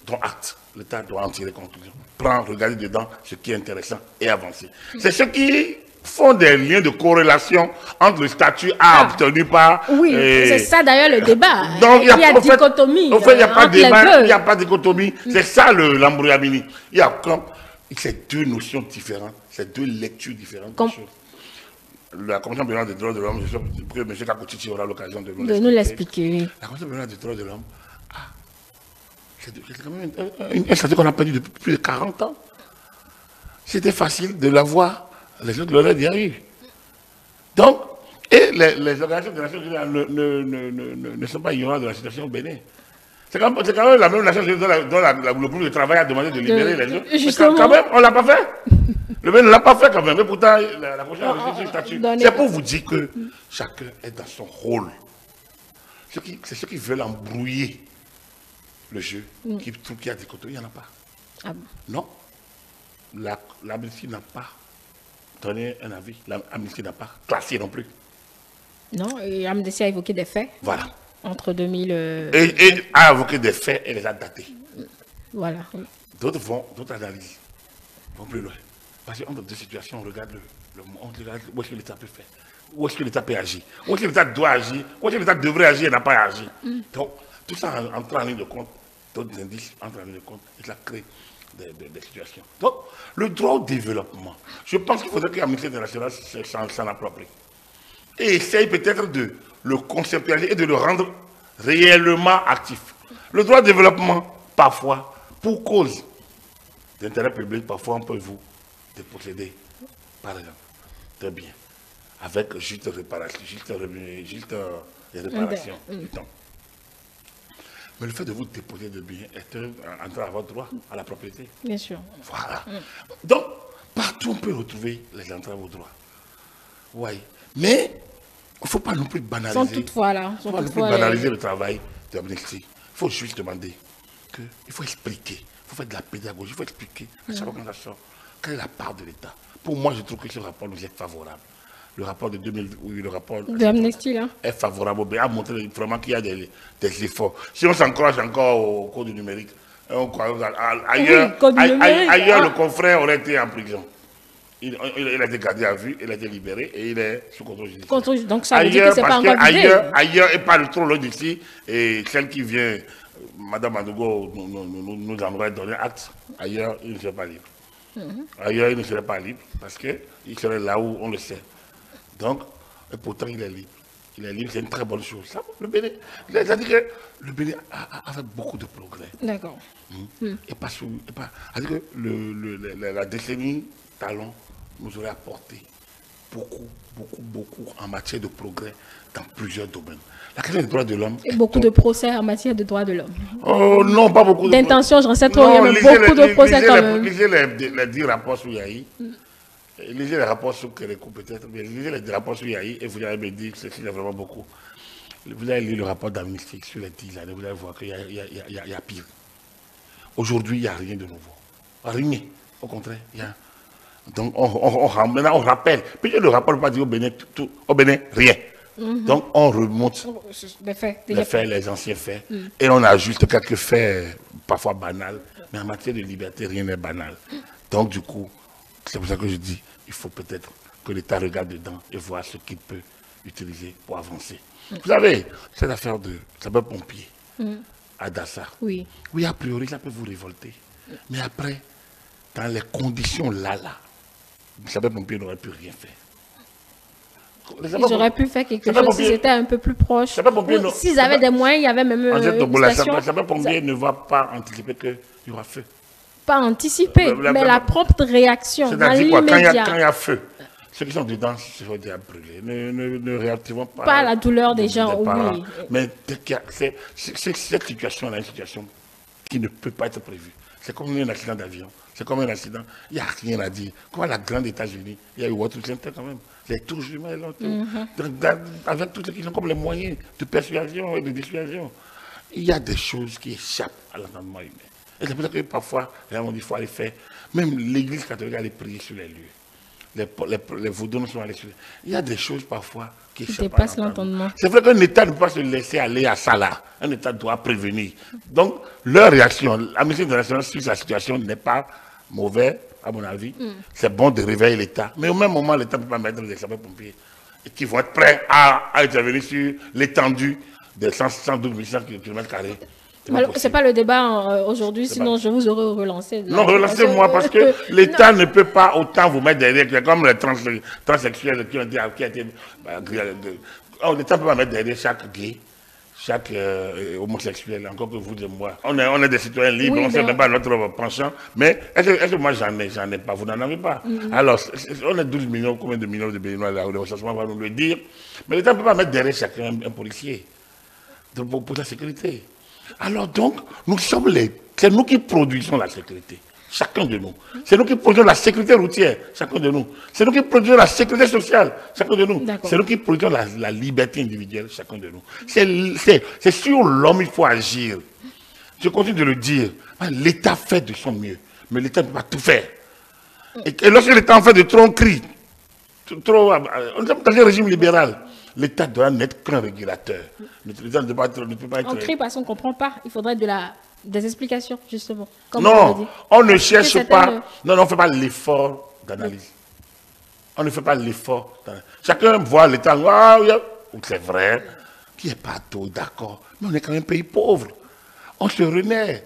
dont acte. L'État doit en tirer conclusion. Prendre, regarder dedans ce qui est intéressant et avancer. C'est ceux qui font des liens de corrélation entre le statut A obtenu par... Oui, c'est ça d'ailleurs le débat. Donc, il y a dichotomie. En fait, il n'y a pas de débat, il n'y a pas pas de dichotomie. C'est ça l'embryamini. Il y a comme ces deux notions différentes, ces deux lectures différentes. La Commission pénale des droits de l'homme, je sais que M. Kakouchichi aura l'occasion de nous l'expliquer. Oui. La Commission pénale des droits de l'homme, c'est quand même un statut qu'on a perdu depuis plus de 40 ans. C'était facile de l'avoir, les autres l'auraient déjà eu. Donc, et les organisations des Nations Unies ne sont pas ignorantes de la situation au Bénin. C'est quand même la même Nation Unie dont le groupe de travail a demandé de libérer les autres. Justement. Quand même, on ne l'a pas fait. Le Bénin ne l'a pas fait quand même. Mais pourtant, la prochaine révision du statut, c'est pour vous dire que chacun est dans son rôle. C'est ceux qui veulent embrouiller le jeu, qui trouvent qu'il y a des côtés, il n'y en a pas. Ah bon. Non. L'Amnesty n'a pas donné un avis. L'Amnesty n'a pas classé non plus. Non, et l'Amnesty a évoqué des faits. Voilà. Entre 2000... Et a évoqué des faits et les a datés. Voilà. D'autres analyses vont plus loin. Parce qu'entre deux situations, on regarde on regarde où est-ce que l'État peut faire, où est-ce que l'État peut agir, où est-ce que l'État doit agir, où est-ce que l'État devrait agir et n'a pas agi. Donc, tout ça entre en ligne de compte, d'autres indices entrent en ligne de compte, et cela crée des situations. Donc, le droit au développement, je pense qu'il faudrait que l'Amnesty internationale s'en approprie. Et essaye peut-être de le conceptualiser et de le rendre réellement actif. Le droit au développement, parfois, pour cause d'intérêt public, parfois on peut vous déposséder, par exemple, de biens, avec juste réparation, juste réparation du temps. Mais le fait de vous déposer de biens est un entrave à votre droit à la propriété. Bien sûr. Voilà. Donc, partout on peut retrouver les entraves au droit. Oui. Mais il ne faut pas non plus banaliser. Sans toutefois, là. Il ne faut pas non plus banaliser le travail de l'Amnesty. Il faut juste demander qu'il faut expliquer. Il faut faire de la pédagogie. Il faut expliquer à chaque organisation quelle est la part de l'État. Pour moi, je trouve que ce rapport nous est favorable. Le rapport de 2000, oui, le rapport de Amnesty, là, est favorable. A montré vraiment qu'il y a des efforts. Si on s'encourage encore au code du numérique, ailleurs, le confrère aurait été en prison. Il a été gardé à vue, il a été libéré et il est sous contrôle judiciaire. Donc ça veut dire que c'est pas encore vidé. Ailleurs, et pas trop loin d'ici, et celle qui vient, Madame Mandougo, nous en aurait donné acte. Ailleurs, il ne serait pas libre. Ailleurs, il ne serait pas libre parce qu'il serait là où on le sait. Donc, et pourtant, il est libre. Il est libre, c'est une très bonne chose. Ça, le Bénin, c'est-à-dire que le Bénin a fait beaucoup de progrès. D'accord. Et pas c'est-à-dire que la décennie Talon nous aurait apporté beaucoup en matière de progrès dans plusieurs domaines. La question des droits de l'homme. Et beaucoup de procès en matière de droits de l'homme. Oh non, pas beaucoup. D'intention, je ne sais trop rien, mais beaucoup de procès quand même. Lisez les 10 rapports sur Yahi. Lisez les rapports sur Kérékou peut-être. Lisez les rapports sur Yahi et vous allez me dire que c'est vraiment beaucoup. Vous allez lire le rapport d'Amnesty sur les 10 années, vous allez voir qu'il y a pire. Aujourd'hui, il n'y a rien de nouveau. Rien. Au contraire, il y a... Donc, maintenant, on rappelle. Puis le rapport ne pas dire au Bénin, rien. Donc, on remonte les faits, les anciens faits. Et on ajuste quelques faits, parfois banals. Mais en matière de liberté, rien n'est banal. Donc, du coup, c'est pour ça que je dis, il faut peut-être que l'État regarde dedans et voir ce qu'il peut utiliser pour avancer. Vous savez, cette affaire de sapeur-pompier à Dassa. Oui, a priori, ça peut vous révolter. Mais après, dans les conditions là, les sapeurs-pompiers n'auraient pu rien faire. Ils auraient pu faire quelque chose si c'était un peu plus proche. S'ils avaient des moyens, il y avait même une station. Le sapeur-pompier ne va pas anticiper qu'il y aura feu. Pas anticiper, mais la prompte réaction. C'est-à-dire quoi, quand il y a feu, ceux qui sont dedans se sont déjà brûlés. Ne réactivons pas. Pas la douleur des gens, oui. Mais cette situation-là est une situation qui ne peut pas être prévue. C'est comme un accident d'avion. C'est comme un accident. Il n'y a rien à dire. Comme à la grande États-Unis, il y a eu World Center quand même. Les tours humains, avec toutes les qui ont comme les moyens de persuasion et de dissuasion. Il y a des choses qui échappent à l'entendement humain. Et c'est pour ça que parfois, on dit qu'il faut aller faire. Même l'Église catholique allait prier sur les lieux. Les vaudons sont allés sur les lieux. Il y a des choses parfois qui échappent à l'entendement. C'est vrai qu'un État ne peut pas se laisser aller à ça là. Un État doit prévenir. Donc, leur réaction, l'Amnesty International sur la situation n'est pas mauvaise, à mon avis. C'est bon de réveiller l'État. Mais au même moment, l'État ne peut pas mettre des sapeurs-pompiers qui vont être prêts à intervenir sur l'étendue des 112 800 km². Ce n'est pas le débat aujourd'hui, sinon je vous aurais relancé. Non, relancez-moi parce que l'État ne peut pas autant vous mettre derrière, comme les transsexuels qui ont été... L'État ne peut pas mettre derrière chaque gay, chaque homosexuel, encore que vous et moi. On est des citoyens libres, on ne sait même pas notre penchant, mais est-ce que moi j'en ai pas, vous n'en avez pas. Alors, on est 12 millions, combien de millions de Béninois là, le recensement va nous le dire, mais l'État ne peut pas mettre derrière chacun un policier pour la sécurité. Alors donc, c'est nous qui produisons la sécurité, chacun de nous. C'est nous qui produisons la sécurité routière, chacun de nous. C'est nous qui produisons la sécurité sociale, chacun de nous. C'est nous qui produisons la liberté individuelle, chacun de nous. C'est sur l'homme qu'il faut agir. Je continue de le dire. L'État fait de son mieux, mais l'État ne peut pas tout faire. Et lorsque l'État en fait de trop, on crie. On est dans un régime libéral. L'État doit n'être qu'un régulateur. L'État ne peut pas être... On crie parce qu'on ne comprend pas. Il faudrait des explications, justement. Non, on ne cherche pas... Non, on ne fait pas l'effort d'analyse. On ne fait pas l'effort d'analyse. Chacun voit l'État... C'est vrai, qui est partout, d'accord. Mais on est quand même un pays pauvre. On se renaît.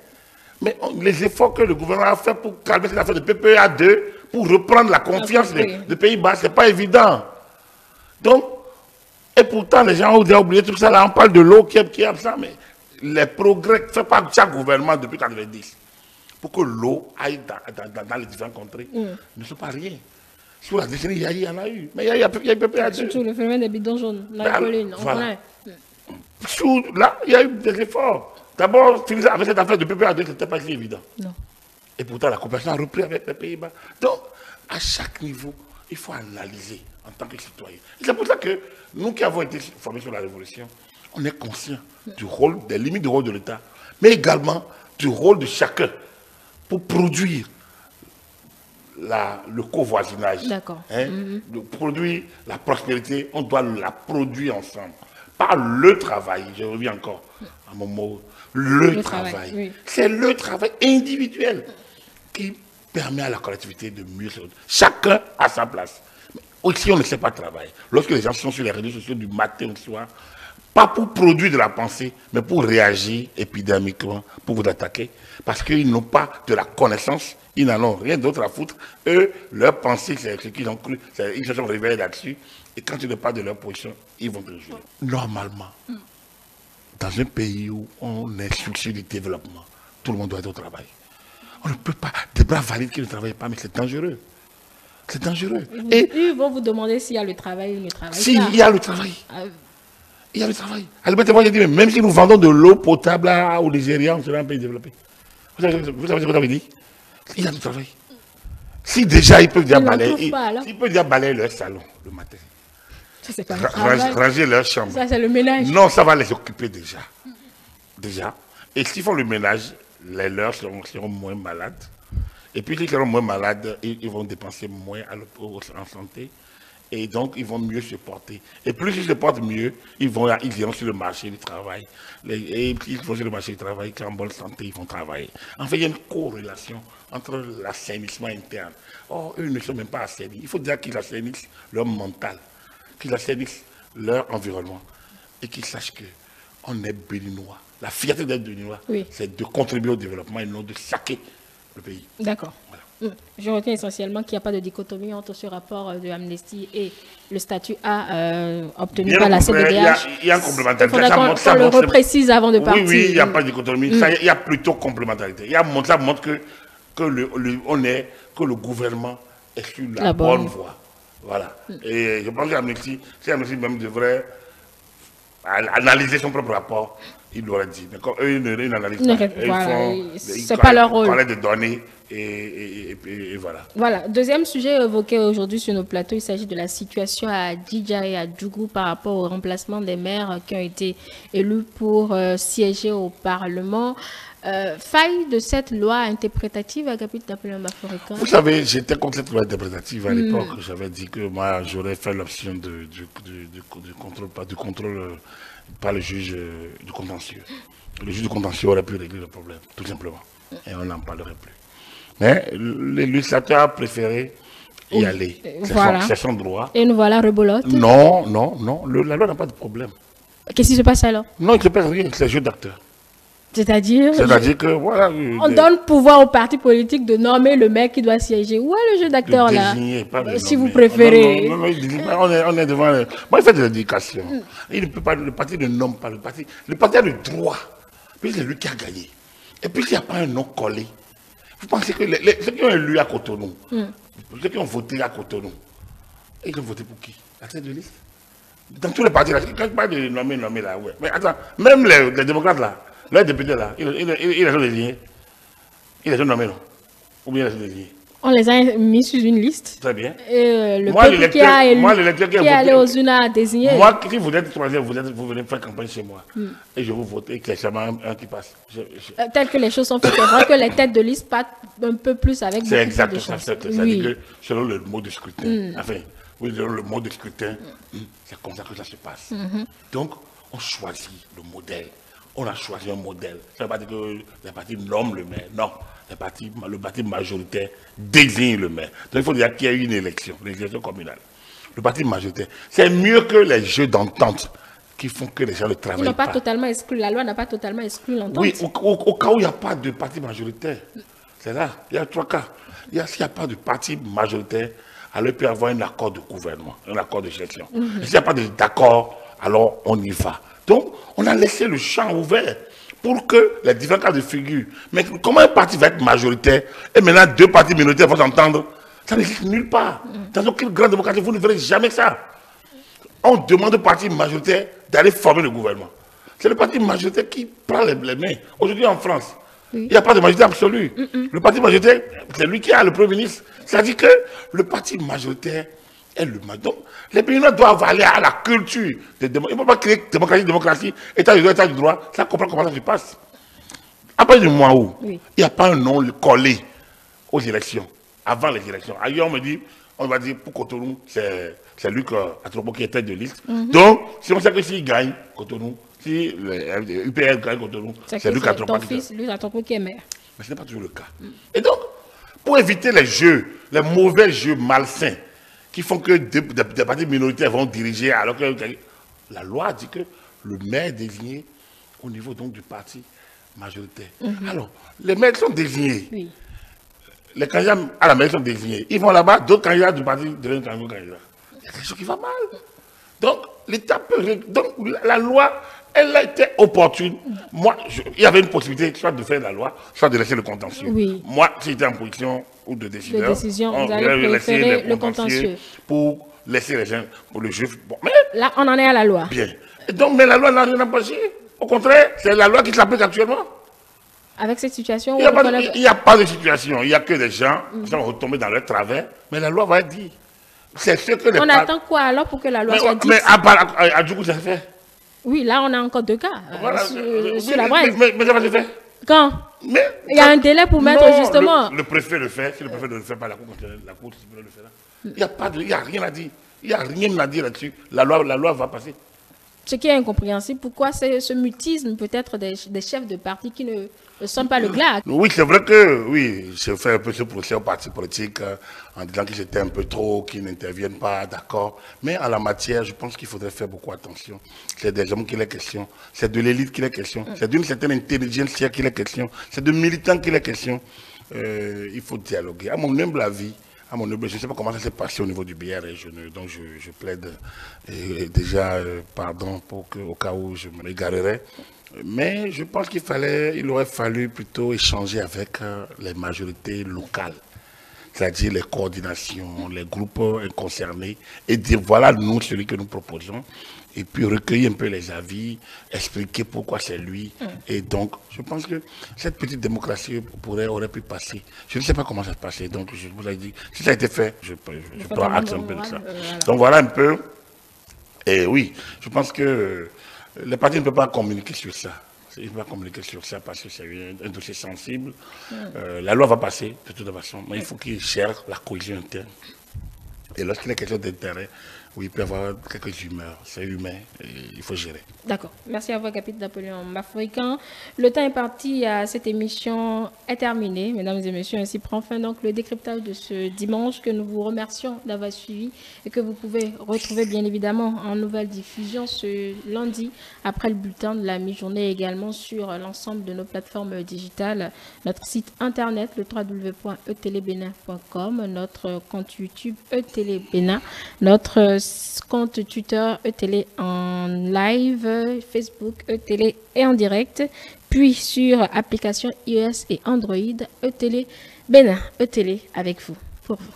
Mais les efforts que le gouvernement a fait pour calmer cette affaire de PPA 2, pour reprendre la confiance des Pays-Bas, ce n'est pas évident. Donc, et pourtant, les gens ont déjà oublié tout ça. Là, on parle de l'eau qui est absent, mais les progrès faits par chaque gouvernement depuis 1990 pour que l'eau aille dans les différentes contrées ne sont pas rien. Sur la décennie, il y en a eu. Mais il y a PPA2. Surtout le phénomène des bidons jaunes, la colline. Voilà. Là, il y a eu des efforts. D'abord, avec cette affaire de PPA2, ce n'était pas si évident. Non. Et pourtant, la coopération a repris avec les Pays-Bas. Donc, à chaque niveau, il faut analyser en tant que citoyen. C'est pour ça que nous qui avons été formés sur la Révolution, on est conscients du rôle, des limites du rôle de l'État, mais également du rôle de chacun pour produire le covoisinage. D'accord. Produire la prospérité, on doit la produire ensemble. Par le travail, je reviens encore à mon mot, le travail. Oui. C'est le travail individuel qui permet à la collectivité de mieux se... Chacun à sa place. Aussi, on ne sait pas travailler. Lorsque les gens sont sur les réseaux sociaux du matin au soir, pas pour produire de la pensée, mais pour réagir épidermiquement, pour vous attaquer, parce qu'ils n'ont pas de la connaissance, ils n'en ont rien d'autre à foutre. Eux, leur pensée, c'est ce qu'ils ont cru, ils se sont réveillés là-dessus, et quand tu ne parles pas de leur position, ils vont te juger. Normalement, dans un pays où on est soucieux du développement, tout le monde doit être au travail. On ne peut pas, des bras valides qui ne travaillent pas, mais c'est dangereux. C'est dangereux. Et ils vont vous demander s'il y a le travail ou le travail. Si, il y a le travail. Il y a le travail. Albert, j'ai dit, même si nous vendons de l'eau potable au Nigeria, on sera un pays développé. Vous savez ce que ça veut dire? Il y a du travail. Si déjà ils peuvent déjà balayer, ils peuvent déjà balayer leur salon le matin. Ça, pas ranger leur chambre. Ça, c'est le ménage. Non, ça va les occuper déjà. Déjà. Et s'ils font le ménage, les leurs seront moins malades. Et puis, s'ils seront moins malades, ils vont dépenser moins en santé. Et donc, ils vont mieux se porter. Et plus ils se portent mieux, ils iront sur le marché du travail. Et ils vont sur le marché du travail, qui sont en bonne santé, ils vont travailler. En fait, il y a une corrélation entre l'assainissement interne. Or, eux ne sont même pas assainis. Il faut dire qu'ils assainissent leur mental, qu'ils assainissent leur environnement. Et qu'ils sachent qu'on est béninois. La fierté d'être béninois, c'est de contribuer au développement et non de saquer le pays. D'accord. Voilà. Je retiens essentiellement qu'il n'y a pas de dichotomie entre ce rapport de Amnesty et le statut A obtenu par la CBDH. Il y a une complémentarité. Il faudra qu'on le reprécise avant de partir. Oui, il n'y a pas de dichotomie. Il y a plutôt complémentarité. Ça montre que le gouvernement est sur la bonne voie. Voilà. Et je pense qu'Amnesty même devrait analyser son propre rapport, il l'aurait dit. Mais comme eux, ils n'analysent pas. Voilà, C'est pas leur rôle. Ils collectent des données et voilà. Voilà, deuxième sujet évoqué aujourd'hui sur nos plateaux, il s'agit de la situation à Djidja et à Djougou par rapport au remplacement des maires qui ont été élus pour siéger au Parlement. Faille de cette loi interprétative, Agapit Napoléon Baforika. Vous savez, j'étais contre cette loi interprétative à l'époque. J'avais dit que moi, j'aurais fait l'option du contrôle par le juge du contentieux. Le juge du contentieux aurait pu régler le problème, tout simplement. Et on n'en parlerait plus. Mais le législateur a préféré y aller. C'est son droit. Et nous voilà rebolote. Non, la loi n'a pas de problème. Qu'est-ce qui se passe alors? Non, il ne se passe rien, c'est un jeu d'acteur. C'est-à-dire que, voilà... On donne pouvoir aux partis politiques de nommer le maire qui doit siéger. Où est le jeu d'acteur là? Si vous préférez. Non, on est devant... Moi, il fait de l'éducation. Il ne peut pas... Le parti ne nomme pas le parti. Le parti a le droit. Puis c'est lui qui a gagné. Et puis, s'il n'y a pas un nom collé, vous pensez que ceux qui ont élu à Cotonou, ceux qui ont voté à Cotonou, ils ont voté pour qui? La tête de liste? Dans tous les partis, là, quand je parle de nommer là, ouais. Mais attends, même les démocrates là, les députés là, ils les ont désignés. Ils les ont nommés, non? Ou bien ils les ont désignés? On les a mis sur une liste. Très bien. Et le peuple qui a élu, qui est allé aux urnes a désigné. Moi, si vous êtes troisième, vous venez faire campagne chez moi. Et je vous vote et qu'il y ait seulement un qui passe. Tel que les choses sont faites, c'est vrai que les têtes de liste partent un peu plus avec beaucoup plus de chance. C'est exact. Oui. Que selon le mode de scrutin, enfin, oui, selon le mode de scrutin, c'est comme ça que ça se passe. Donc, on choisit le modèle. On a choisi un modèle. Ça ne veut pas dire que les partis nomment le maire. Non. Le parti majoritaire désigne le maire. Donc il faut dire qu'il y a eu une élection communale. Le parti majoritaire, c'est mieux que les jeux d'entente qui font que les gens ne travaillent pas. Ils n'ont pas totalement exclu, la loi n'a pas totalement exclu l'entente. Oui, au cas où il n'y a pas de parti majoritaire, c'est là, il y a trois cas. S'il n'y a pas de parti majoritaire, alors il peut y avoir un accord de gouvernement, un accord de gestion. Et s'il n'y a pas d'accord, alors on y va. Donc, on a laissé le champ ouvert pour que les différents cas de figure. Mais comment un parti va être majoritaire et maintenant deux partis minoritaires vont s'entendre? Ça n'existe nulle part. Dans aucune grande démocratie, vous ne verrez jamais ça. On demande au parti majoritaire d'aller former le gouvernement. C'est le parti majoritaire qui prend les mains. Aujourd'hui en France, il n'y a pas de majorité absolue. Le parti majoritaire, c'est lui qui a le Premier ministre. C'est-à-dire que le parti majoritaire est le majoritaire. Les pays doivent aller à la culture. Il ne faut pas créer démocratie, état de droit, état de droit. Ça comprend comment ça se passe. À partir du mois où il n'y a pas un nom collé aux élections, avant les élections. Ailleurs, on va dire pour Cotonou, c'est lui qui est tête de liste. Donc, si on sait que s'il gagne Cotonou, si le UPR gagne Cotonou, c'est lui qui a trop ton fils, lui, qui est maire. Mais ce n'est pas toujours le cas. Et donc, pour éviter les jeux, les mauvais jeux malsains, qui font que des partis minoritaires vont diriger, alors que la loi dit que le maire est désigné au niveau donc du parti majoritaire. Alors, les maires sont désignés. Oui. Les candidats à la mairie sont désignés. Ils vont là-bas, d'autres candidats du parti deviennent candidats. Il y a quelque chose qui va mal. Donc, l'État peut... Donc, la loi, elle a été opportune. Moi, il y avait une possibilité soit de faire la loi, soit de laisser le contentieux. Oui. Moi, si j'étais en position ou de décideur, on allait préférer le contentieux pour laisser les gens, pour le juge. Bon, mais là, on en est à la loi. Bien. Et donc, mais la loi n'a rien empêché. Au contraire, c'est la loi qui s'applique actuellement. Avec cette situation, il n'y a pas de situation. Il n'y a que des gens qui sont retombés dans leur travers, mais la loi va être dit. C'est ce que les on attend quoi alors pour que la loi soit dite? Mais à Djougou, ça se fait. Oui, là, on a encore deux cas voilà, sur la braise. Mais ça va se faire. Quand? Il y a un délai pour mettre justement... Le préfet le fait. Si le préfet ne le fait pas, la Cour le fera. Il n'y a rien à dire. Il n'y a rien à dire là-dessus. La loi va passer. Ce qui est incompréhensible, pourquoi c'est ce mutisme peut-être des chefs de parti qui ne sont pas le glas? Oui, c'est vrai que je fais un peu ce procès aux partis politiques en disant qu'ils étaient un peu trop, qu'ils n'interviennent pas, d'accord. Mais en la matière, je pense qu'il faudrait faire beaucoup attention. C'est des hommes qu'il est question, c'est de l'élite qu'il est question, c'est d'une certaine intelligence qu'il est question, c'est de militants qu'il est question. Il faut dialoguer. À mon humble avis, je ne sais pas comment ça s'est passé au niveau du BR, donc je plaide déjà pardon au cas où je me égarerais. Mais je pense il aurait fallu plutôt échanger avec les majorités locales. c'est-à-dire les coordinations, les groupes concernés, et dire voilà nous, celui que nous proposons, et puis recueillir un peu les avis, expliquer pourquoi c'est lui. Et donc, je pense que cette petite démocratie aurait pu passer. Je ne sais pas comment ça se passait, donc je vous ai dit, si ça a été fait, je dois acte un peu de ça. Voilà. Donc voilà un peu, et oui, je pense que les partis ne peuvent pas communiquer sur ça. Il ne peut pas communiquer sur ça parce que c'est un dossier sensible. La loi va passer de toute façon, mais il faut qu'il cherche la cohésion interne. Et lorsqu'il y a quelque chose d'intérêt, oui, il peut y avoir quelques humeurs. C'est humain, et il faut gérer. D'accord. Merci à vous, capitaine Napoléon Bafouican. Le temps est parti à cette émission est terminé. Mesdames et messieurs, ainsi prend fin donc le décryptage de ce dimanche que nous vous remercions d'avoir suivi et que vous pouvez retrouver bien évidemment en nouvelle diffusion ce lundi après le bulletin de la mi-journée également sur l'ensemble de nos plateformes digitales, notre site internet le www.etelebena.com, notre compte YouTube Etelebena, notre compte Twitter Etele en live, Facebook Etele et en direct, puis sur application iOS et Android Etele Bena, Etele avec vous, pour vous.